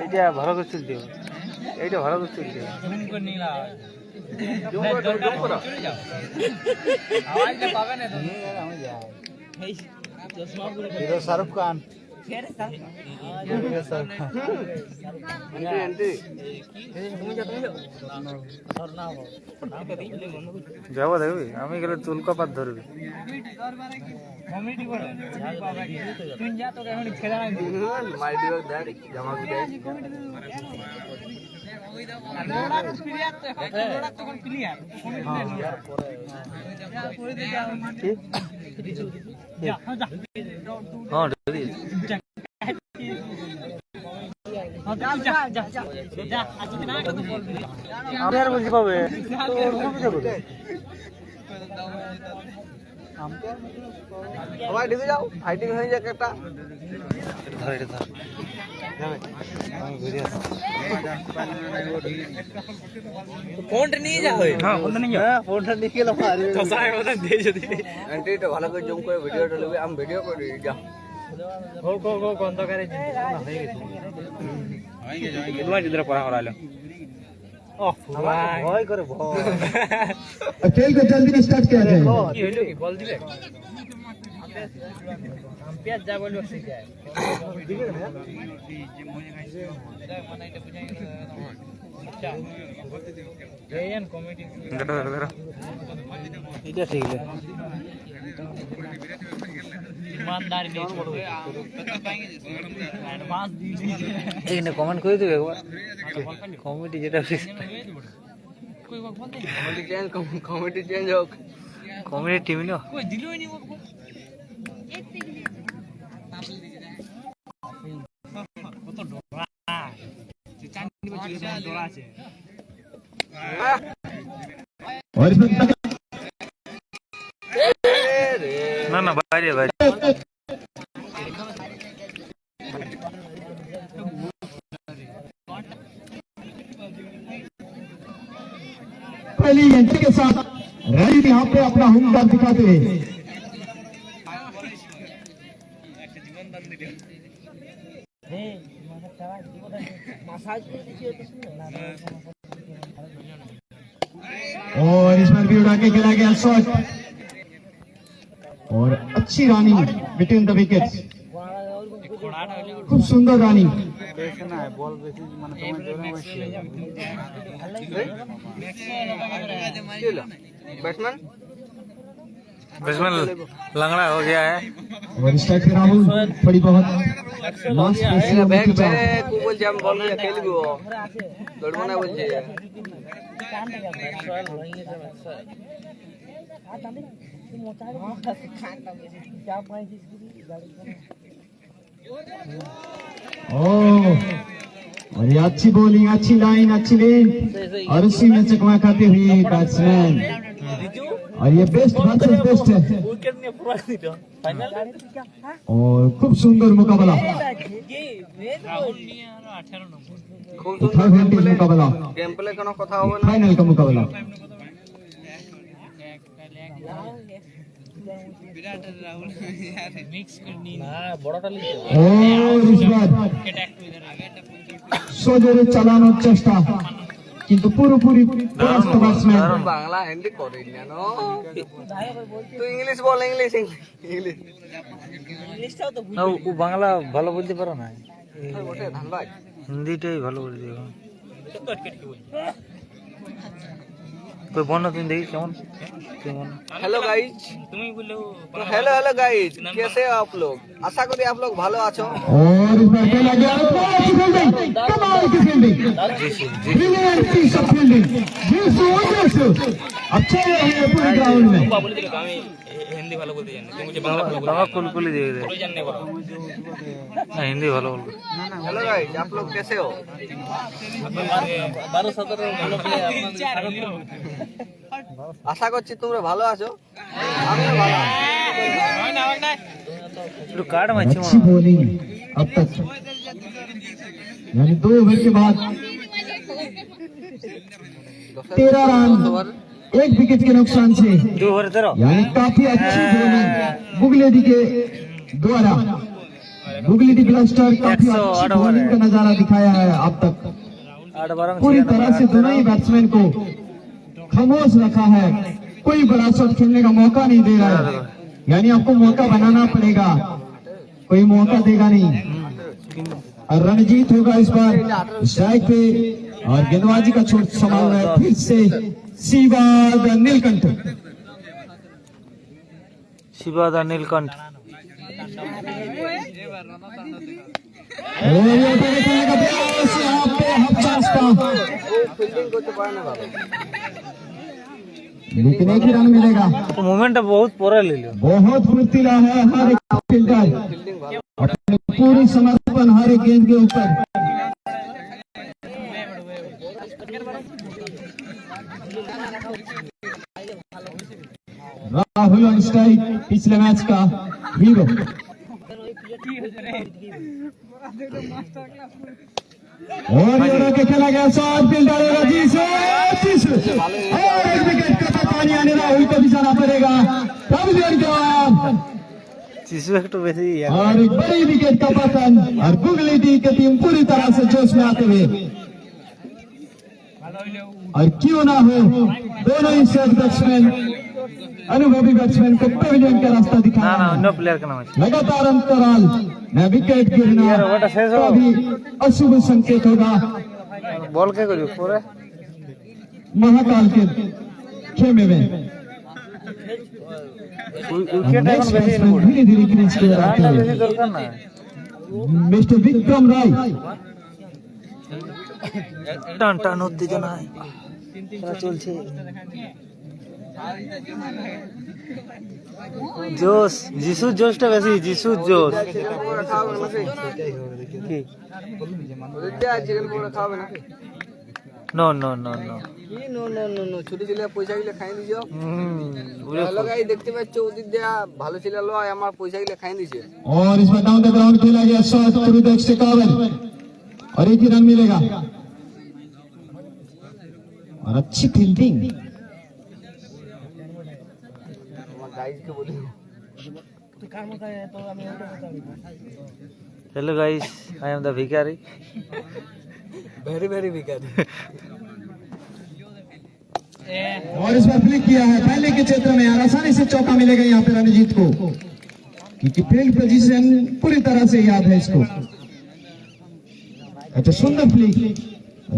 এইটা ভালো করে চলতে হবে এইটা ভালো করে চলতে হবে জুম করে নিলা জুম করো আওয়াজটা পাবে না তুমি আমি যাই এই চশমা পুরো এটা শাহরুখ খান যাবো দেখবি আমি গেলে চুলকাপাত ধরবি হ্যাঁ আর বুঝতে পাবে সবাই ঢুকে যাও ফাইটিং হয়ে যাক একটা ধর এটা ধর আমি ঘুরে আসি ফোনটা নিয়ে যাও হ্যাঁ ফোনটা নিয়ে যাও ফোনটা নিয়ে গেলাম আর কসাই মত দিয়ে যদি আন্টি তো ভালো করে জুম করে ভিডিওটা নেবে আমি ভিডিও করে যা গো বন্ধ করে না হয়ে গেছে তোমার ইধর পড়া হলো ওহ ভয় করে ভয় खेल को जल्दी स्टार्ट किया जाए। কি হলো কি বল দিবে আম্পায়ার যা বলবে সেই যায় দিবে না মানে এটা বুঝাই আচ্ছা জেএন কমিটি ধরো এটা ঠিক আছে ईमानदारी नहीं छोड़ो एडवांस दी दीजिए এখানে কমেন্ট করে দিবে একবার কমিটি যেটা कोई बात बोलते कमेटी चेंज हो কমিটি টিম নিও कोई दिलो ही नहीं वो तो डोरा चांदी में चले डोरा से और इसमें না না বাইরে বাইরে पहली एंट्री के साथ राजीव यहाँ पे अपना हुनर दिखाते हैं। और इस पर भी उड़ा के खेला गया शॉट और अच्छी रनिंग बिटवीन द विकेट्स, खूब सुंदर रनिंग। বেশি না বল বেশি মানে তোমার জোরে বেশি बैट्समैन बैट्समैन लंगड़ा हो गया है। और स्ट्राइक पे राहुल थोड़ी बहुत लास्ट बैग को बोल जाम बॉल में खेलबो दौड़बो ना बोल जे और ये अच्छी बॉलिंग, अच्छी लाइन, अच्छी लेन और उसी में चकमा खाते हुए बैट्समैन। और ये बेस्ट वर्सेस बेस्ट है और खूब सुंदर मुकाबला, थर्ड मुकाबला, गेम प्ले कोनो কথা হবে না फाइनल का मुकाबला। और इस बार सोजोरे চালানোর চেষ্টা কিন্তু পুরোপুরি পরাস্ত ব্যাটসম্যান। বাংলা হিন্দি করি না নো তুই ইংলিশ বল, ইংলিশ ইংলিশ না ও বাংলা ভালো বলতে পারো না, ওটা ধানবাদ হিন্দিটাই ভালো বলতে পারো। कोई बोलना तुम देखी केमन केमन। हेलो गाइज, तो हेलो हेलो गाइज, कैसे हो आप लोग? आशा करी आप लोग ভালো আছো। और इस बार खेला गया कमाल की fielding, brilliant piece of fielding, अच्छे रहे पूरे ग्राउंड में। हिंदी ভালো বলতে জানি, তুমি যে বাংলা ভালো बाबा कुलकुली दे दे বলতে জানি বলো। ना हिंदी ভালো বলবো। हेलो गाइज, आप लोग कैसे हो? 12-17 ভালো প্লেয়ার আপনাদের স্বাগত। আশা করছি তোমরা ভালো আছো, আমিও ভালো আছি। একটু কাট মারছি अच्छी बॉलिंग अब तक, यानी 2 ओवर के बाद 13 रन 1 विकेट के नुकसान से, 2 ओवर 13 यानी काफी अच्छी बॉलिंग बुगलेडी के द्वारा। बुगलेडी ब्लास्टर काफी अच्छी बॉलिंग का नजारा दिखाया है अब तक, 8-12 पूरी तरह से दोनों ही बैट्समैन को खामोश रखा है, कोई बड़ा शॉट खेलने का मौका नहीं दे रहा है, यानी आपको मौका बनाना पड़ेगा, कोई मौका देगा नहीं। और रणजीत होगा इस बार स्ट्राइक पे और गेंदबाजी का छोट संभाल रहा है फिर से शिवाद नीलकंठ। शिवादा नीलकंठ और ये खेलने का प्रयास यहाँ पे हाफ चांस का, ফিল্ডিং করতে পারে না ভালো। लेकिन एक ही रन मिलेगा। मोमेंट बहुत पूरा ले लो। बहुत फुर्तीला है हर एक फील्डर, ফিল্ডিং ভালো। अपने पूरी समर्पण हर एक गेंद के ऊपर। राहुल ऑन स्ट्राइक, पिछले मैच का हीरो। और ये के खेला गया शॉट, फील्डर और एक विकेट का पानी आने राहुल को भी जाना पड़ेगा। शिशु एक तो वैसे ही है। और एक बड़ी विकेट का पतन और बुगलेडी की टीम पूरी तरह से जोश में आते हुए, और क्यों ना हो दोनों ही सेट बैट्समैन अनुभवी बैट्समैन को पेविलियन का रास्ता ना दिखाया ना है। अन्य प्लेयर का नाम है। लगातार अंतराल में विकेट गिरना कभी अशुभ संकेत होगा बॉल क्या करियो पूरे महाकाल के खेमे में। विकेट नेक्स्ट बैट्समैन धीरे धीरे क्रीज पे आते बेশি हैं দরকার না। मिस्टर विक्रम राय। টান টান উত্তেজনায় খেলা চলছে। জোশ যিশুর জোশটা বেশি, যিশুর জোশ রাখা হবে নাকি? কি ওদের যা চিকেন পকোড়া খাবে নাকি? নো নো নো নো কি নো নো নো নো, ছোট ছেলে পয়সা গিলে খাই দিছো। হ্যালো গাইস, দেখতে পাচ্ছ ওদের যা ভালো ছেলে লো আমার পয়সা গিলে খাই দিছে। और इसमें डाउन द ग्राउंड खेला गया shot through the extra cover और एक ही रन मिलेगा। और अच्छी फील्डिंग, আমার গাইস কে বলি hello guys, I am the bhikhari. Very very wicket. और इस बार फ्लिक किया है पहले के क्षेत्र में और आसानी से चौका मिलेगा यहाँ पे रणजीत को, क्योंकि फील्ड पोजीशन पूरी तरह से याद है इसको। अच्छा सुंदर फ्लिक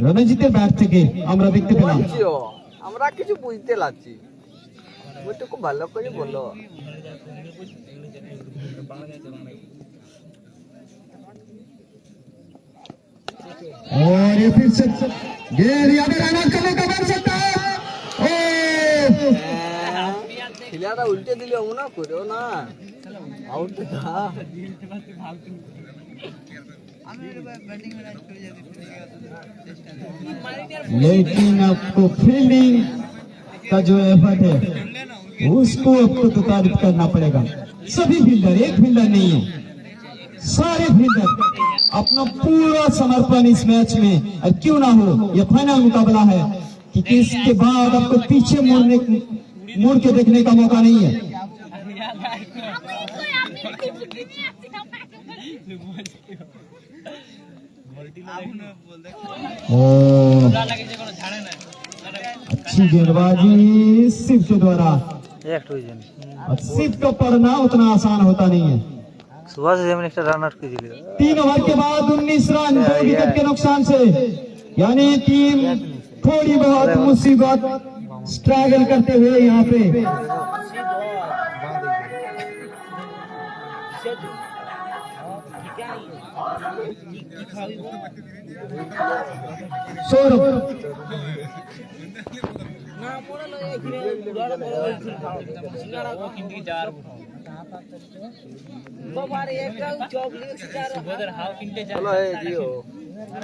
রণজিতের ব্যাট থেকে আমরা দেখতে পেলাম। আমরা কিছু বুঝতে লাগছি, ওইটা খুব ভালো করে বললো। और ये फिर से गेंद यहाँ पे रन आउट करने का बन सकता है। खिलाड़ा उल्टे दिले हो ना, करो ना आउट था। लेकिन आपको फील्डिंग का जो एफर्ट है उसको आपको तो तारीफ करना पड़ेगा। सभी फील्डर, एक फील्डर नहीं है, सारे फील्डर अपना पूरा समर्पण इस मैच में, और क्यों ना हो यह फाइनल मुकाबला है क्योंकि इसके बाद आपको पीछे मुड़ के देखने का मौका नहीं है। अच्छी गेंदबाजी सिर्फ के द्वारा, सिर्फ का पढ़ना उतना आसान होता नहीं है। सुबह से हमने एक रन आउट की 3 ओवर के बाद 19 रन 2 विकेट के नुकसान से, यानी टीम थोड़ी बहुत मुसीबत स्ट्रगल करते हुए यहाँ पे सौरभ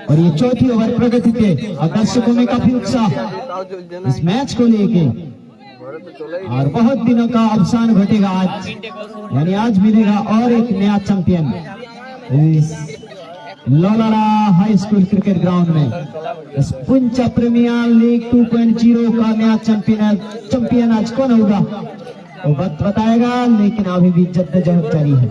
और ये चौथी ओवर प्रगति पे दर्शकों में काफी उत्साह इस मैच को लेके, और बहुत दिनों का अवसान घटेगा आज, यानी आज मिलेगा और एक नया चैंपियन इस लोलाड़ा हाई स्कूल क्रिकेट ग्राउंड में। इस पुंचा प्रीमियर लीग 2.0 का नया चैंपियन आज कौन होगा वो वक्त बताएगा, लेकिन अभी भी जद्दोजहद जारी है।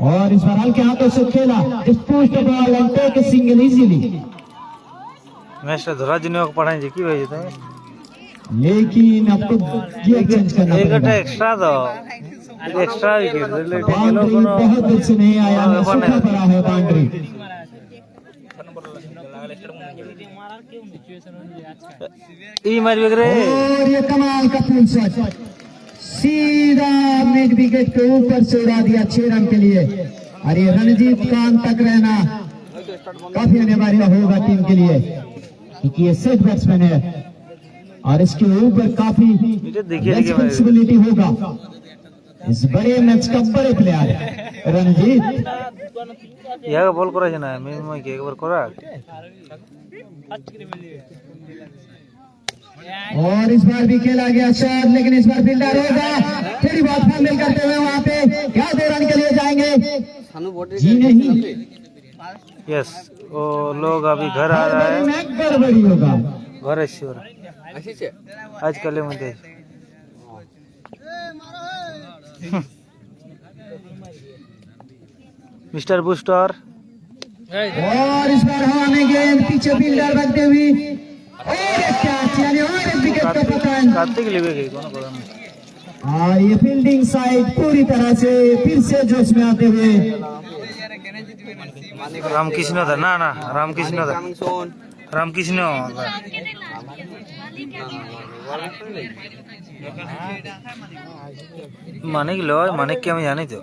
और इस बार हल्के हाथों से खेला, just push the ball and take a single easily। मैचটা ধরার জন্য পাঠাই যে কি হয়ে যেত, लेकिन आपको गियर चेंज करना एक पड़ेगा। एक्स्ट्रा दो, एक्स्ट्रा विकेट बाउंड्री बहुत दूर से नहीं आया है, सूखा पड़ा है बाउंड्री। ई मार रे, और ये कमाल का फुल शॉट सीधा मिड विकेट के ऊपर से उड़ा दिया 6 रन के लिए। और ये रणजीत का अंत तक रहना काफी अनिवार्य होगा टीम के लिए, क्योंकि ये सेट बैट्समैन है और इसके ऊपर काफी रिस्पॉन्सिबिलिटी होगा। इस बड़े मैच का बड़े प्लेयर रणजीत ইয়াকে বল করাছে না, আমি কি একবার করা। और इस बार भी खेला गया शॉट, लेकिन इस बार फील्डर होगा, थोड़ी बहुत फील्डिंग करते हुए वहां पे क्या 2 रन के लिए जाएंगे जी नहीं। यस, वो लोग अभी घर आ रहा है, गड़बड़ी होगा घर श्योर आज कल मध्ये मिस्टर बूस्टर। और इस बार हवा में गेंद पीछे फील्डर रखते हुए और एक कैच, यानी और एक विकेट का पतन। कार्तिक लेवे गई कौन कौन। ये फील्डिंग साइड पूरी तरह से फिर से जोश में आते हुए रामकृष्ण था ना, रामकृष्ण था, रामकृष्ण मानिक लो, मानिक के আমি জানি তো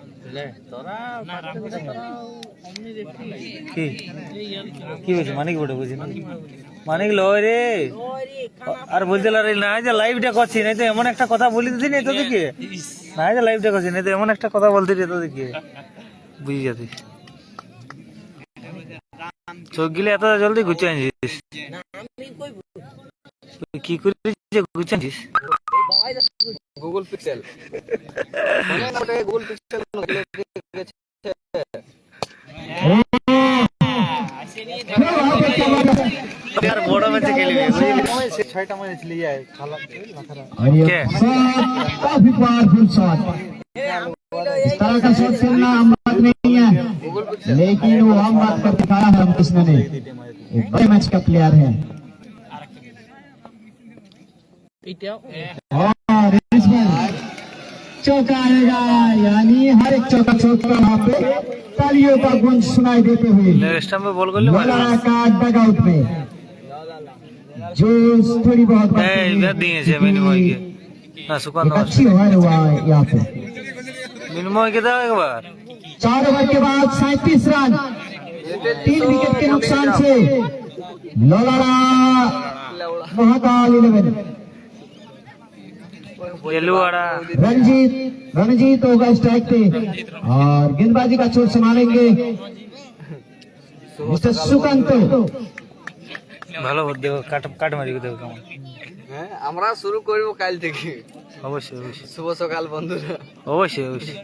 কি হয়েছে, মানিক বটে বুঝি না, মানিক লয় রে। আর বলতে লারে না যে লাইভটা করছি, না তো এমন একটা কথা বলি দিছি না, এত দেখে না যে লাইভটা করছি, না তো এমন একটা কথা বলতে এত দেখে বুঝি যাতি চোখ গিলে এত জলদি ঘুরছে আনছিস, কি করিস ঘুরছে আনছিস गूगल पिक्सेल गूगल पिक्सेल यार বড় ম্যাচে খেলবে, সে 6টা ম্যাচ লিয়ে আয় খালা और ये काफी पावरफुल शॉट, इस तरह का शॉट खेलना आम बात नहीं है। लेकिन वो हम बात कर दिखाया है कृष्ण ने, एक बड़े मैच का प्लेयर है। और इसमें चौका आएगा, यानी हर एक चौका चौका वहाँ पे तालियों का गूंज सुनाई देते हुए नेक्स्ट टाइम में बॉल कर ले लौलाड़ा का डग आउट में जो थोड़ी बहुत दिए छे मिनिमम के ना सुकान एक अच्छी ओवर हुआ है यहाँ पे। मिनिमम के था एक बार 4 ओवर के बाद 37 रन, 3 विकेट के नुकसान से लौलाड़ा महाकाल 11। येलुवाड़ा रणजीत होगा स्ट्राइक पे और गेंदबाजी का चोट संभालेंगे मिस्टर सुकांत। ভালো দেখো কাট মারি দেখো কেমন। হ্যাঁ আমরা শুরু করব কাল থেকে, অবশ্যই অবশ্যই শুভ সকাল বন্ধুরা, অবশ্যই অবশ্যই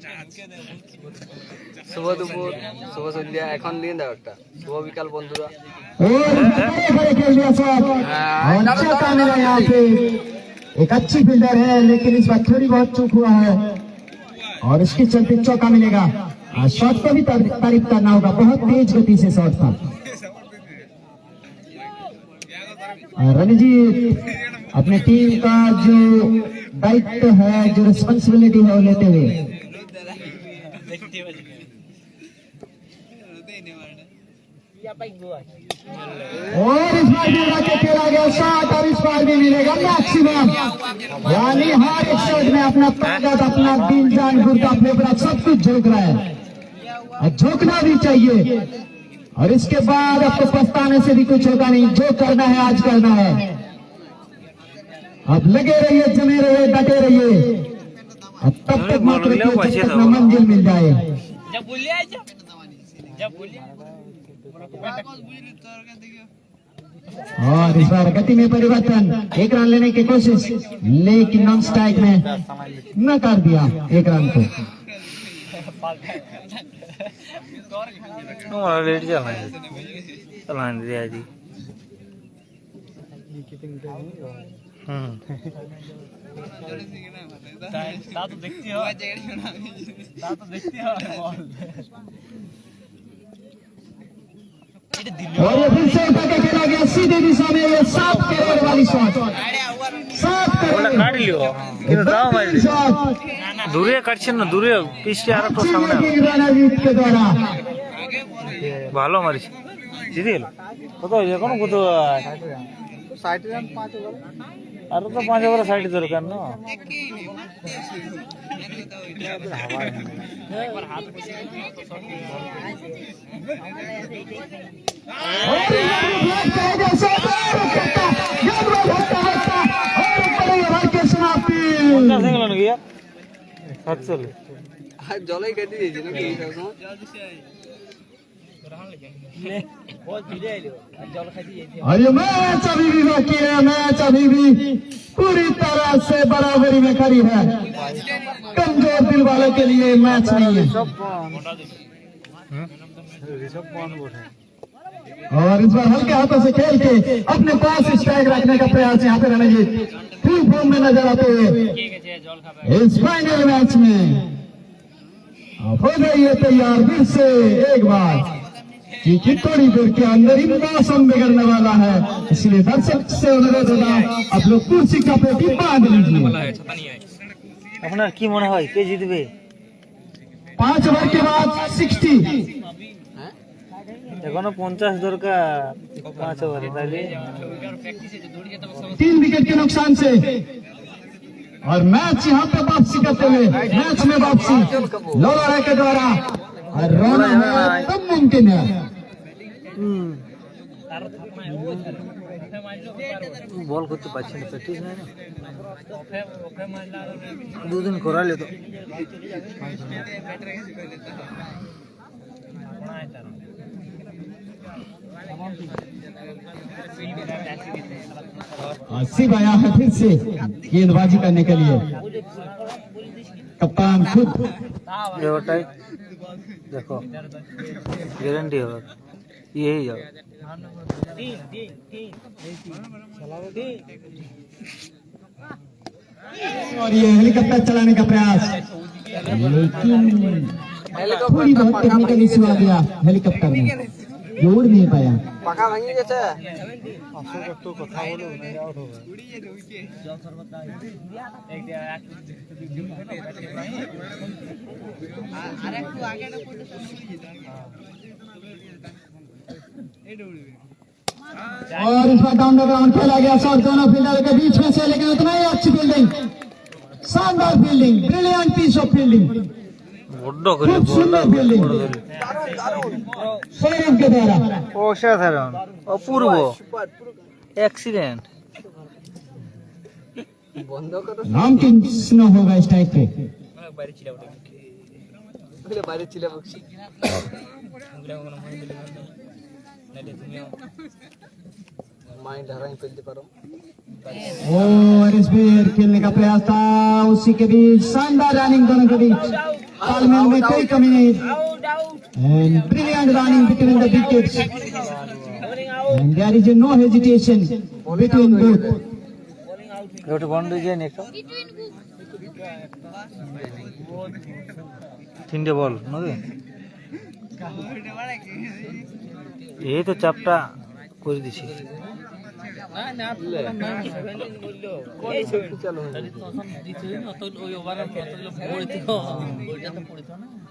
শুভ দুপুর, শুভ সন্ধ্যা, এখন নিয়ে দাও একটা শুভ বিকাল বন্ধুরা। और खेल दिया शॉट और चौका मिला यहाँ पे। एक अच्छी फील्डर है लेकिन इस बार थोड़ी बहुत चूक हुआ है और इसके चलते चौका मिलेगा। शॉट को भी तारीफ करना होगा, बहुत तेज गति से शॉट था। रणजीत अपने टीम का जो दायित्व है, जो रिस्पॉन्सिबिलिटी है वो लेते हुए और इस बार भी के खेला गया शॉट और इस बार भी मिलेगा मैक्सिमम, यानी हर एक शॉट में अपना ताकत, अपना दिल जान गुर्दा फेफड़ा सब कुछ झोंक रहा है और झोंकना भी चाहिए। और इसके बाद आपको पछताने से भी कुछ होगा नहीं, जो करना है आज करना है। अब लगे रहिए, जमे रहिए, डटे रहिए और तब तक मत रुकिए जब तक मंजिल मिल जाए। और इस बार गति में परिवर्तन, 1 रन लेने की कोशिश लेकिन नॉन स्ट्राइक में न कर दिया 1 रन को। लेट चलाने दिया जी। और ये फिर से उठा के खेला गया सीधे दिशा में, ये 7 करोड़ वाली शॉट, 7 करोड़ काट लियो কিন্তু দাও মারি দূরে কাটছেন না, দূরে পিছে আর একটু সামনে रणजीत के द्वारा। ভালো মারিস জিতে গেল। কত হয়েছে এখন, কত 60 রান 5 ওভার, আর তো 5 ওভার 60 দরকার না। গিয়া 7 আর জলই কেটে দিয়েছি নাকি और ये मैच अभी भी बाकी है, मैच अभी भी पूरी तरह से बराबरी में खड़ी है। कमजोर दिल वालों के लिए मैच नहीं है। और इस बार हल्के हाथों से खेल के अपने पास स्ट्राइक रखने का प्रयास यहाँ पे रणजीत फुल फॉर्म में नजर आते हुए इस फाइनल मैच में हो जाइए तैयार फिर से एक बार, क्योंकि थोड़ी देर के अंदर ही मौसम बिगड़ने वाला है, इसलिए दर्शक से अनुरोध होगा आप लोग कुर्सी का पेटी बांध लीजिए। আপনার কি মনে হয় কে জিতবে? 5 ओवर के बाद 60, এখনো 50 দরকার 5 ওভারে, তাহলে 3 विकेट के नुकसान से और मैच यहाँ पे वापसी करते हुए, मैच में वापसी लौलाड़ा के द्वारा और रोना है तब मुमकिन है। বল করতে পারছি না, প্র্যাকটিস নাই না, 2 দিন করালে তো। सिर्फ आया है फिर से गेंदबाजी करने के लिए, कप्तान खुद। ওটাই দেখো গ্যারান্টি হবে, यही जाओ। और ये हेलीकॉप्टर चलाने का प्रयास, लेकिन थोड़ी बहुत टेक्निकल इशू आ गया हेलीकॉप्टर में, ये उड़ नहीं पाया। পাকা ভাঙি গেছে और इस बार डाउन द ग्राउंड खेला गया शॉट दोनों फील्डर के बीच में से, लेकिन उतना ही अच्छी फील्डिंग, शानदार fielding, brilliant piece of fielding, বড্ড করে खूब सुंदर फील्डिंग सौरभ के द्वारा। অসাধারণ, অপূর্ব, অ্যাক্সিডেंट। रामकृष्ण होगा स्ट्राइक पे। বাইরে ছিল বক্সি মাইন্ড হারাই ফেলতে পারো। और इस बार खेलने का प्रयास था, उसी के बीच शानदार रनिंग दोनों के बीच, तालमेल में कोई कमी नहीं, and brilliant running between the wickets, and there is no hesitation between both. ওটা বন্ধ হয়ে যায় না একটা, তিনটে বল নাকি? এই তো চাপটা করে দিছি।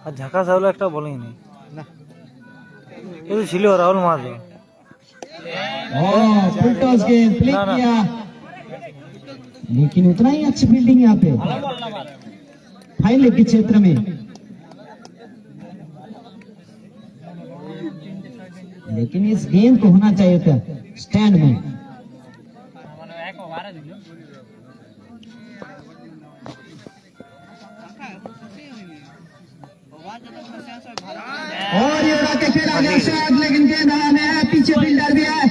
আর ঝাঁকা চাউলে একটা বলেই নেই, এই ছিল রাহুল মাঝে। फुल टॉस गेम प्ले ना, ना। किया, लेकिन उतना ही अच्छी फील्डिंग यहाँ पे फाइन लेग के क्षेत्र में, लेकिन इस गेंद को होना चाहिए था स्टैंड में। और ये रहा के खेला गया शॉट, लेकिन गेंद हवा में है, पीछे फील्डर भी है,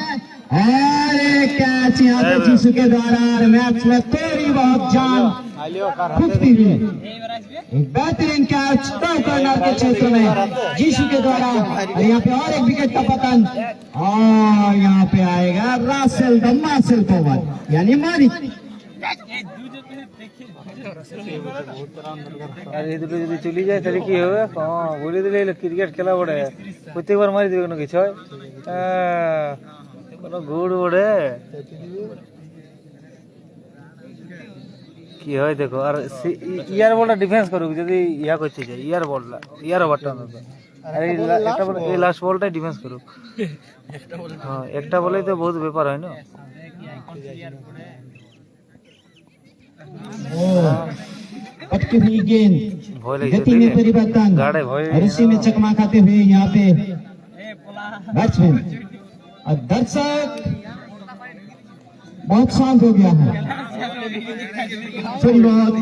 और एक कैच यहाँ पे जीसू के द्वारा, और मैच में थोड़ी बहुत जान फूकती हुई एक बेहतरीन कैच टॉप कॉर्नर के क्षेत्र में जीसू के द्वारा, और यहाँ पे और एक विकेट का पतन, और यहाँ पे आएगा रासेल द मार्शल पवन यानी मारिक। আর এই দুটো যদি চলে যায় তাহলে কি হবে? বলে দিলে ক্রিকেট খেলা বড়ে প্রত্যেকবার মারি দেবে, কোনো কিছু হয় কোনো গুড় ওড়ে কি হয় দেখো। আর ইয়ার বলটা ডিফেন্স করুক যদি ইয়া করতে চাই, ইয়ার ওভারটা আর এই লাস্ট বলটাই ডিফেন্স করুক। হ্যাঁ, একটা বলেই তো বহুত ব্যাপার হয় না। अटकी हुई गेंद, भय लगी गति में परिवर्तन, गाड़े भय और इसी में चकमा खाते हुए यहाँ पे बैट्समैन और दर्शक बहुत शांत हो गया है। थोड़ी बहुत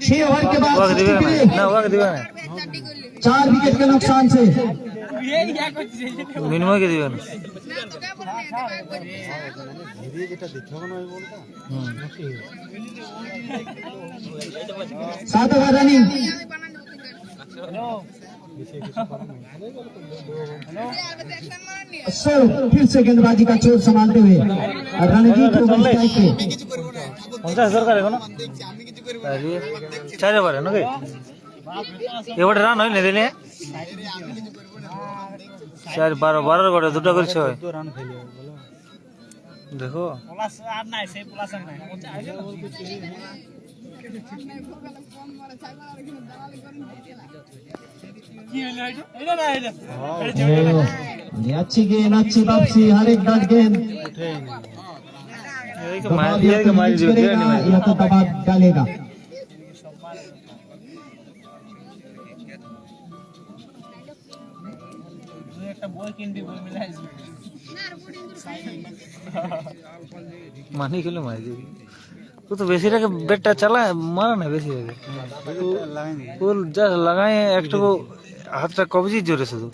6 ओवर के बाद ওয়াক দিবে না, ওয়াক দিবে না, 4 विकेट के नुकसान से মিনিমাম কে দিবে না। सात ओवर रनिंग, फिर से गेंदबाजी का चोट संभालते हुए रणजीत को स्ट्राइक पे। 50,000 করে কোনো তাহলে 4 ওভারে নাকি এবারে রান হয় না দিলে 4 12 করে দুটো করে 6 দেখো আর নাই সেই প্লাস নাই ये अच्छी गेंद, अच्छी वापसी, हर एक डॉट गेंद या तो दबाव डालेगा। মানি খেলে মারি দিবি, ও তো বেশি টাকা বেটটা চালায়, মারা না বেশি টাকা ফুল জাস্ট লাগায় একটু হাতটা কবজি জোরে শুধু।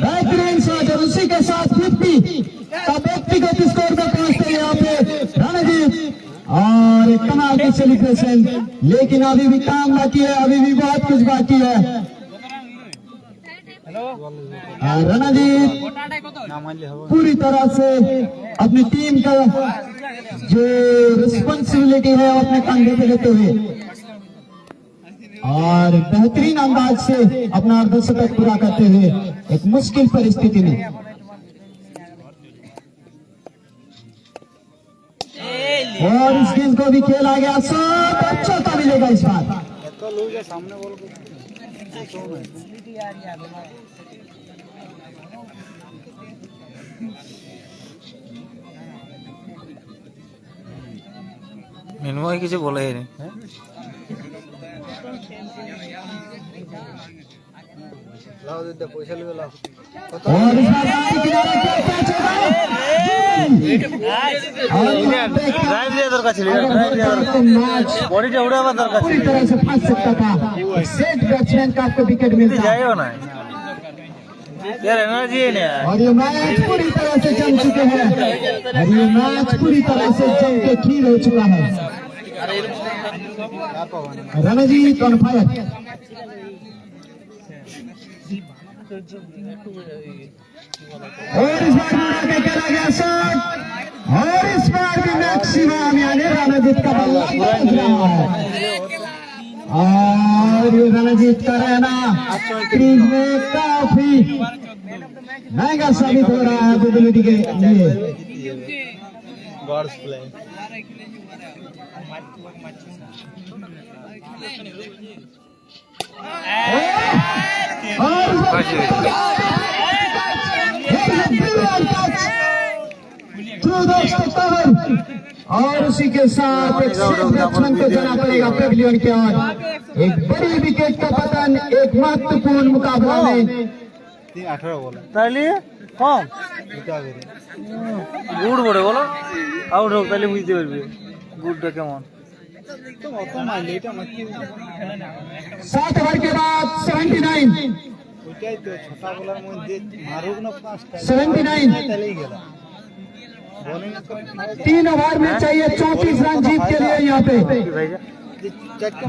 बेहतरीन शॉट और उसी के साथ 50 का व्यक्तिगत स्कोर को पहुंचते यहाँ पे रणजीत, और एक कमाल की सेलिब्रेशन, लेकिन अभी भी काम बाकी है, अभी भी बहुत कुछ बाकी है। रणजीत पूरी तरह से अपनी टीम का जो रिस्पॉन्सिबिलिटी है वो अपने कंधे पे लेते हुए और बेहतरीन अंदाज से अपना अर्धशतक पूरा करते हुए एक मुश्किल परिस्थिति में और इस गेंद को भी खेला गया, सब चौका मिलेगा इस बार। মিনময় কিছু বলে নি लाओ दे पैसा ले लाओ और इस बार दाएं किनारे पे कैच होगा। ড্রাইভ দেওয়া দরকার ছিল, ড্রাইভ দেওয়া দরকার, मैच বডিটা উড়াবার দরকার पूरी ছিল, तरह से फंस सकता था। सेट बैट्समैन का आपको विकेट मिलता है যাইও না यार एनर्जी है ना। और ये मैच पूरी तरह से जम चुके हैं और ये मैच पूरी तरह से जम के खीर हो चुका है। रणजीत ऑन फायर और इस बार उड़ा के खेला गया शॉट और इस बार भी मैक्सिमम यानी रणजीत का बल्ला बच रहा है और ये रणजीत का रहना क्रीज में काफी महंगा साबित हो रहा है बुबलिटी के लिए। गॉड्स प्ले और उसी के साथ एक बैट्समैन को जाना पड़ेगा पेविलियन की ओर। एक बड़ी विकेट का पतन एक महत्वपूर्ण मुकाबला में। 18 बोला তাহলে কম গুড বড় বলো আউট হোক তাহলে বুঝতে পারবি গুডটা কেমন। तो অত মারলে এটা মত 7 ओवर के बाद 79 ওইটাই তো ছোটা বলার মধ্যে মারুক না 5টা 79 চলেই গেল बॉलिंग 3 ओवर में चाहिए 34 रन जीत के लिए यहाँ पे ভাইয়া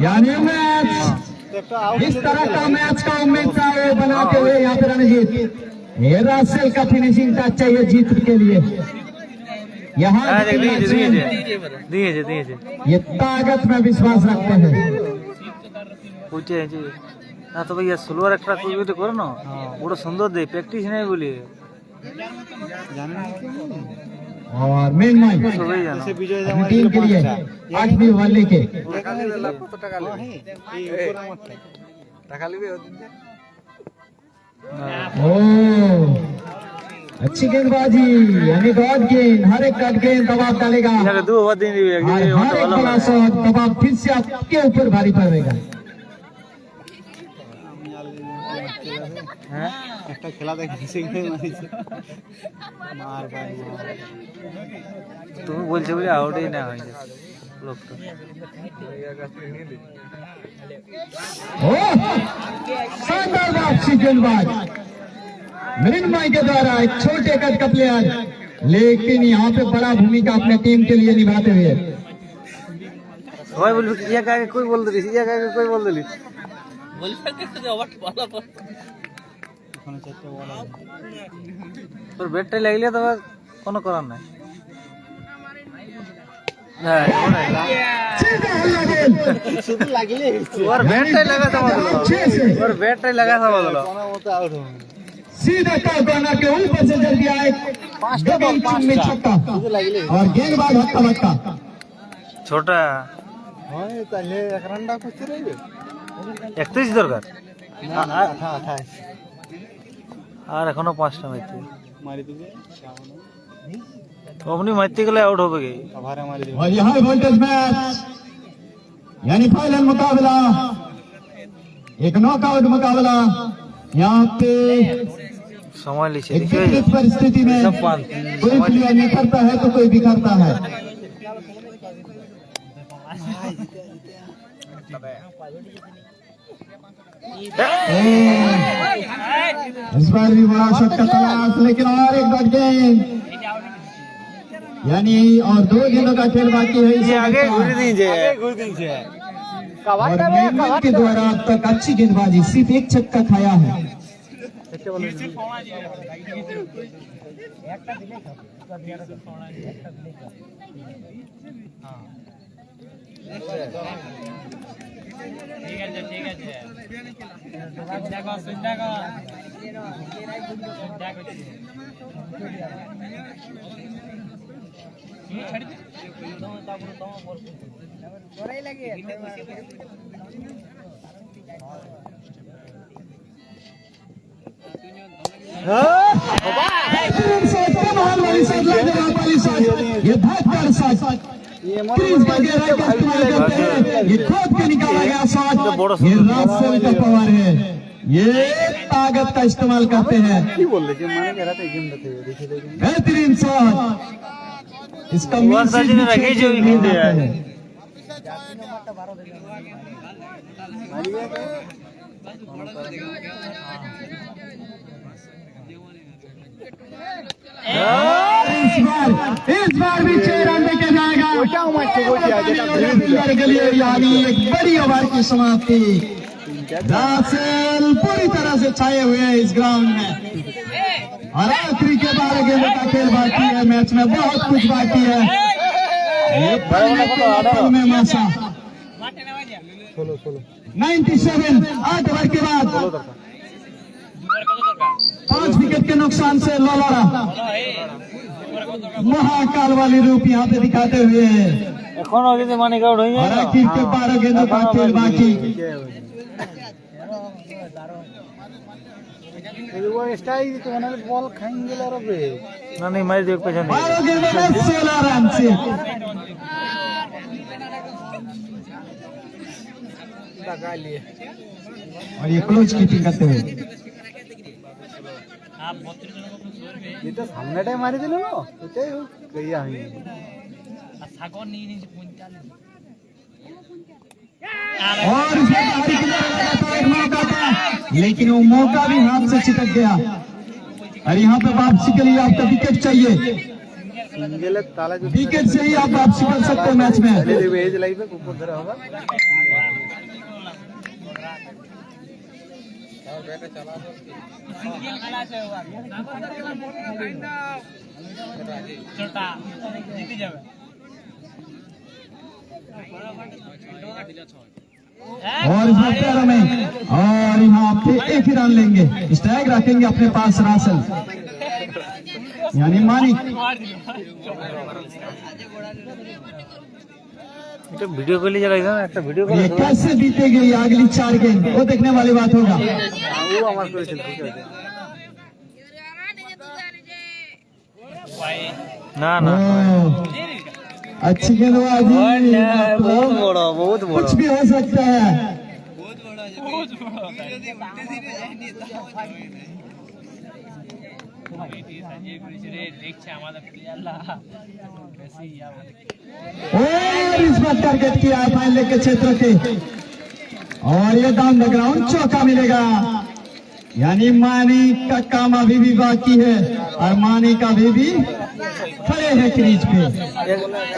यानी मैच इस तरह का मैच का उम्मीद था वो बनाते हुए यहाँ पे रणजीत ये रासेल का फिनिशिंग टच चाहिए जीत के लिए। यहाँ के बैट्समैन দিয়েছে দিয়েছে ये ताकत में विश्वास रखते हैं বুঝছে যে না তো ভাইয়া স্লোয়ার একটা কুইট করো না বড় সুন্দর দেয় প্র্যাকটিস নাই বলি और मेन माइंड সবাই জানো अपनी टीम के लिए 8वीं वाले के কত টাকা নেবে এই উপর আমারটা টাকা নেবে ওদিন ओ अच्छी गेंदबाजी यानी गॉड गेंद हर एक गॉड गेंद दबाव डालेगा এটাকে 2 ওভার দিয়ে দিবি और हर एक बड़ा शॉट दबाव फिर से आपके ऊपर भारी पड़ेगा। হ্যাঁ একটা খেলা দেখে শিখে মারিছে মার ভাই তুমি বলছো বলে আউটই না হয়েছে লোকটা। ओ शानदार वापसी गेंदबाज मृण्मय के द्वारा एक छोटे कद का प्लेयर लेकिन यहाँ पे बड़ा भूमिका अपने टीम के लिए निभाते हुए। সবাই বলবি ইয়া কাকে কই বল দিলিস ইয়া কাকে কই বল দিলিস বলবে যে ওভার ভালো করে ওখানে চারটে বল তোর ব্যাটটাই লাগলে তো কোনো করার নাই। হ্যাঁ सीधा हल्ला गेंद শুধু লাগলে ওর ব্যাটটাই লাগাতে বদলো ওর ব্যাটটাই লাগাতে বদলো কোনো মতো আউট হবে सीधा कॉर्नर के ऊपर से जल्दी आए डबल में छक्का और गेंदबाज हक्का बक्का ছোটা হয় তাহলে এক রানটা করতে রইবে 31 দরকার না না 28 আর এখনো 5টা ম্যাচ মারি দিবে অমনি মারতে গেলে আউট হবে কি ওভারে মারি দিবে और यहाँ वोल्टेज मैच यानी फाइनल मुकाबला एक नॉकआउट मुकाबला यहाँ पे সময় লিছে एक विपरीत परिस्थिति में सब पाल कोई प्लेयर नहीं करता है तो कोई भी करता है। इस बार भी बड़ा शॉट का तलाश लेकिन और एक डॉट गेंद यानी और 2 गेंदों का खेल बाकी है इस আগে ঘুরে দিয়েছে ঘুরে দিয়েছে और मेहनत के द्वारा अब तक अच्छी गेंदबाजी सिर्फ एक छक्का खाया है ये भयंकर शॉट क्रीज का घेरा का इस्तेमाल करते हैं, ये खोद के निकाला गया शॉट, ये रासेल का पावर है, ये ताकत का इस्तेमाल करते हैं। बेहतरीन शॉट, इसका इस बार भी 6 रन लेके जाएगा के लिए, यानी एक बड़ी ओवर की समाप्ति। रासेल पूरी तरह से छाए हुए हैं इस ग्राउंड में और आखिरी के 12 गेंदों का खेल बाकी है। मैच में बहुत कुछ बाकी है। ये में माशा 97 8 ओवर के बाद 5 विकेट के नुकसान से लोलारा महाकाल वाली रूप यहाँ पे दिखाते हुए এখন যদি মানিক আউট হয়ে और যায় आखिर के 12 गेंदों का खेल बाकी। না নেই মারি দেখ পেছনে 12 गेंदों में 16 रन से और ये क्लोज कीपिंग करते हुए সামনেটাই মারি দিল না ওটাই কইয়া আমি और इसमें बाहरी किनारे लगातार एक मौका था, लेकिन वो मौका भी हाथ से छिटक गया और यहाँ पे वापसी के लिए आपका विकेट चाहिए। সিঙ্গেলের তালা যদি विकेट से ही आप वापसी कर सकते हो मैच में। এজ লাইফে উপর ধরে হবে और इसमें पैरों में और यहाँ पे एक ही रन लेंगे, स्ट्राइक रखेंगे अपने पास रासल यानी मानिक। এটা ভিডিও করলে জায়গা না একটা ভিডিও করে ये कैसे बीतेगी ये अगली 4 गेंद, वो देखने वाली बात होगा। ও আমার করেছিল ঠিক আছে না না ओ, अच्छी गेंदबाजी, বহুত বড় বহুত বড় कुछ भी हो सकता है। और इस बार टारगेट किया फाइनल के क्षेत्र के और ये डाउन द ग्राउंड चौका मिलेगा, यानी मानी का काम अभी भी बाकी है और मानी का भी खड़े हैं क्रीज पे।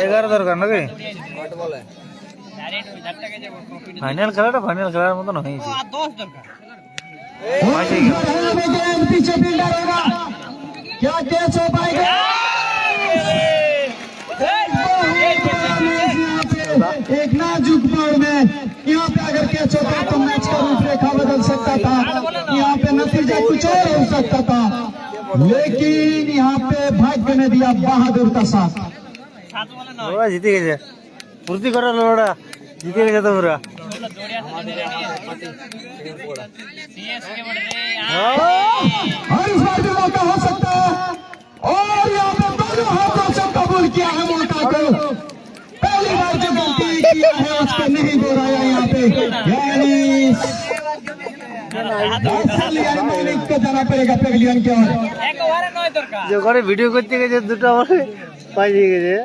11 দরকার নাকি ফাইনাল খেলার মতন হয়েছে और इस बार है गेंद, पीछे फील्डर होगा, क्या कैच हो पाएगा? एक नाजुक बॉल में यहाँ पे अगर कैच होता तो मैच का रूपरेखा बदल सकता था, यहाँ पे नतीजा कुछ और हो सकता था, लेकिन यहाँ पे भाग्य ने दिया बहादुर का साथ। ওরা জিতে গেছে ফুর্তি করার ওরা জিতে গেছে তো পুরা और इस बार भी मौका हो सकता है और यहाँ पे दोनों हाथों से कबूल किया है मौका को। पहली बार जो गलती किया है उसको नहीं दोहराया यहाँ पे, यानी मालिक को जाना पड़ेगा पेविलियन की ओर। যে ঘরে ভিডিও করতে গেছে দুটো বলে পাইয়ে গেছে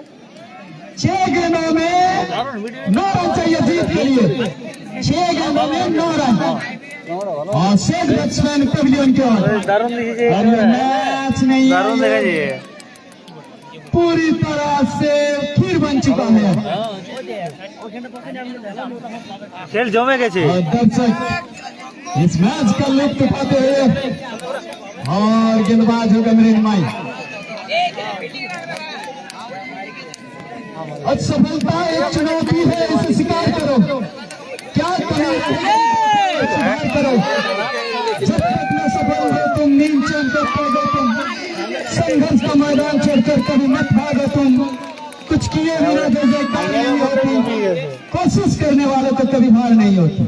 6 गेंदों में 9 रन चाहिए जीत के लिए, 6 गेंदों में 9 रन और 6 बैट्समैन पेविलियन की ओर। দারুণ দেখেছে और ये मैच नहीं দারুণ है, দেখাচ্ছে पूरी तरह से फिर तस्वीर बन चुका है। खेल जमे गेছে और दर्शक इस मैच का लुत्फ उठाते हुए और गेंदबाज होगा मृण्मय। असफलता एक चुनौती है, इसे स्वीकार करो। क्या करो, जब तक न सफल हो तुम, नींद चैन करते हो तुम, संघर्ष का मैदान छोड़कर कभी मत भागो तुम। कुछ किए बिना जैसे हार नहीं होती, कोशिश करने वाले को कभी हार नहीं होती।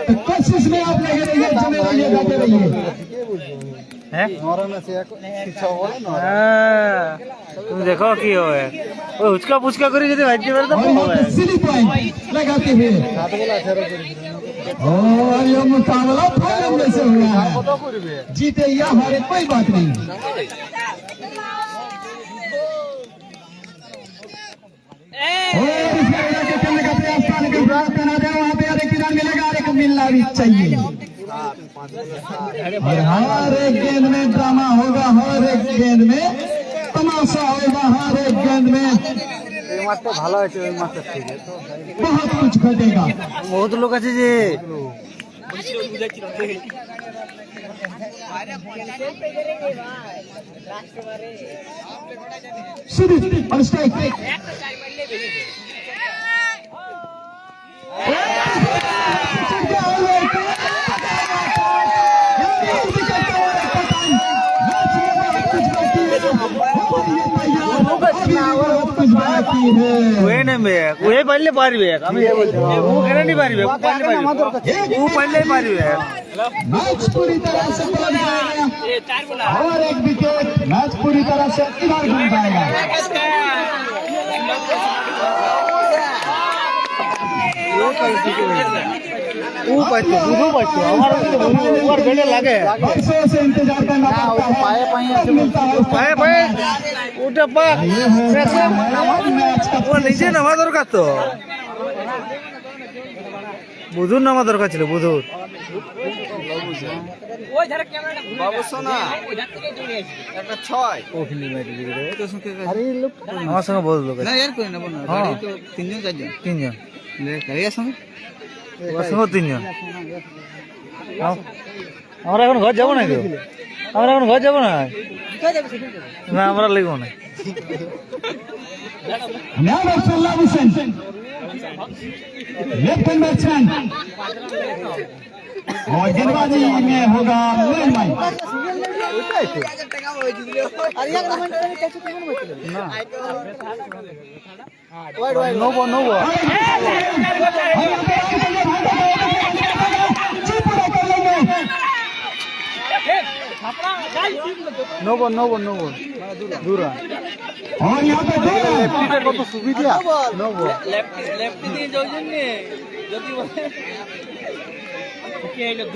तो कोशिश में आप लगे रहिए, जमे रहिए, लगे रहिए। হ্যাঁ তুমি দেখো কি হবে, ওই হুচকা পুচকা করে যদি ভাজতে পারে তো और হবে। यहाँ पे सिली पॉइंट लगाते हुए और ये मुकाबला फाइनल में से हुआ है। जीते या हारे कोई बात नहीं। और इस लड़का के खेलने का प्रयास करने का प्रयास करना है, वहाँ पे एक किनार मिलेगा और एक मिलना भी चाहिए। और हर एक गेंद में ड्रामा होगा, हर एक गेंद में तमाशा होगा, हर एक गेंद में बहुत कुछ घटेगा। বহুত লোক আছে যে शुरू और स्ट्राइक। ওয়ে নেবে, ওয়ে পারলে পারবে, আমি ও কেন নি পারবে, ও পারলে পারবে, ও পারলেই পারবে। मैच पूरी तरह से बदल जाएगा और एक विकेट मैच पूरी तरह से इधर घूम जाएगा। ও পাইছে, বুঝো পাইছে, আমার ওর বেড়ে লাগে बरसों से इंतजार करना पड़ता है, पाए मिलता है। পায়ে পায়ে ওটা পা ये है मैच का ও নিজে নামা দরকার তো, বুধুর নামা দরকার ছিল, বুধুর। বাবু সোনা একটা ছয় আমার সঙ্গে বহুত লোক আছে। না यार कोई ना बोल हाँ। तो তিনজন চারজন তিনজন, ले करिया संग ওর সঙ্গে তিনজন। আমরা এখন ঘর যাবো না, কেউ আমরা এখন ঘর যাবো না, না আমরা লিখবো না। Never Salah Hussain, left hand batsman और गेंदबाजी में होगा Mrinmoy. No ball, no ball. No ball, no ball, no ball, दूर और यहाँ पे दो रन। কত সুবিধা, নো বল। লেফটি দিয়ে যাওছেন নি যদি বলে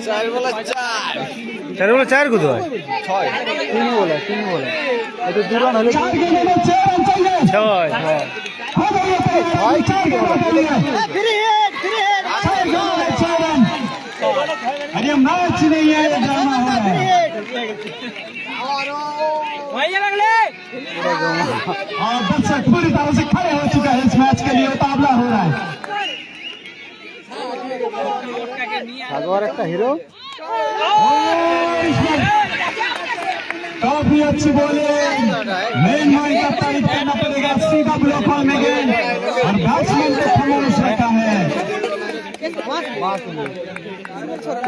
চার বলা চার চার বলে চার কত হয়, ছয় তিন বলে, তিন বলে, এটা দু রান হলে 4 गेंदों में 6 रन चाहिए। ছয়। हो गई है तैयारी, 4 गेंदों में चाहिए। 6 रन। अरे मैच नहीं है, ये ड्रामा हो रहा है। और दर्शक पूरी तरह से खड़े हो चुका है इस मैच के लिए, मुकाबला हो रहा है। সাগর একটা হিরো। काफी अच्छी बॉलिंग, मृण्मय का तारीफ करना पड़ेगा। सीधा ब्लॉक में गेंद और बैट्समैन को खामोश रखा है।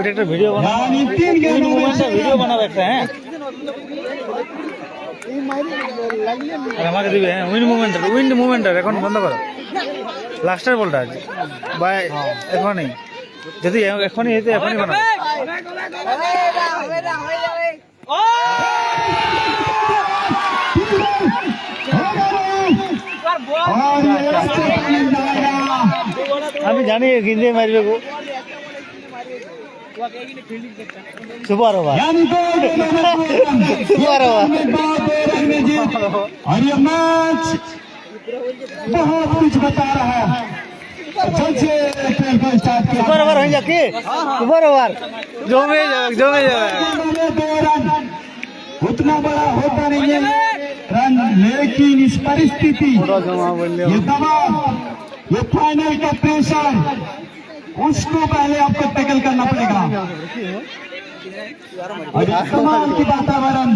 একটা ভিডিও বানাও, यानी 3 गेंदों में একটা ভিডিও বানাবে একটা, হ্যাঁ আর আমাকে দিবে, হ্যাঁ উইন্ড মুভমেন্টার এখন বন্ধ করো, লাস্টের বলটা বা এখনই, যদি এখনই হইতে এখনই বানাবো। और ये रास्ते में जाएगा। আমি জানি গিঞ্জে মারবে গো, सुपर ओवर यानी 2 गेंदों में 2 रन। सुपर ओवर में 2 रन में जीत और ये मैच बहुत कुछ बता रहा है। जब से खेल को स्टार्ट किया सुपर ओवर हो जाके सुपर ओवर जमे जावे गेंदों में 2 रन उतना बड़ा होता नहीं है। रन, लेकिन इस परिस्थिति, ये दबाव, ये फाइनल का प्रेशर, उसको पहले आपको टैकल करना पड़ेगा। और ये कमाल की वातावरण,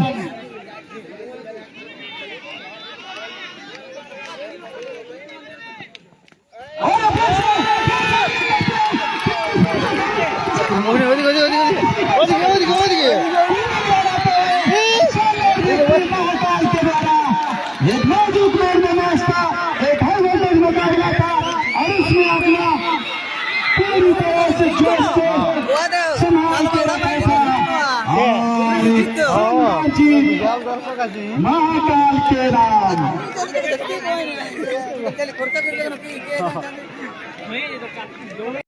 एक नाजुक मैच था, एक हाई वोल्टेज मुकाबला था और उसमें अपना पूरी तरह से जोश से संभाल के रखा था और जीत महाकाल के राम।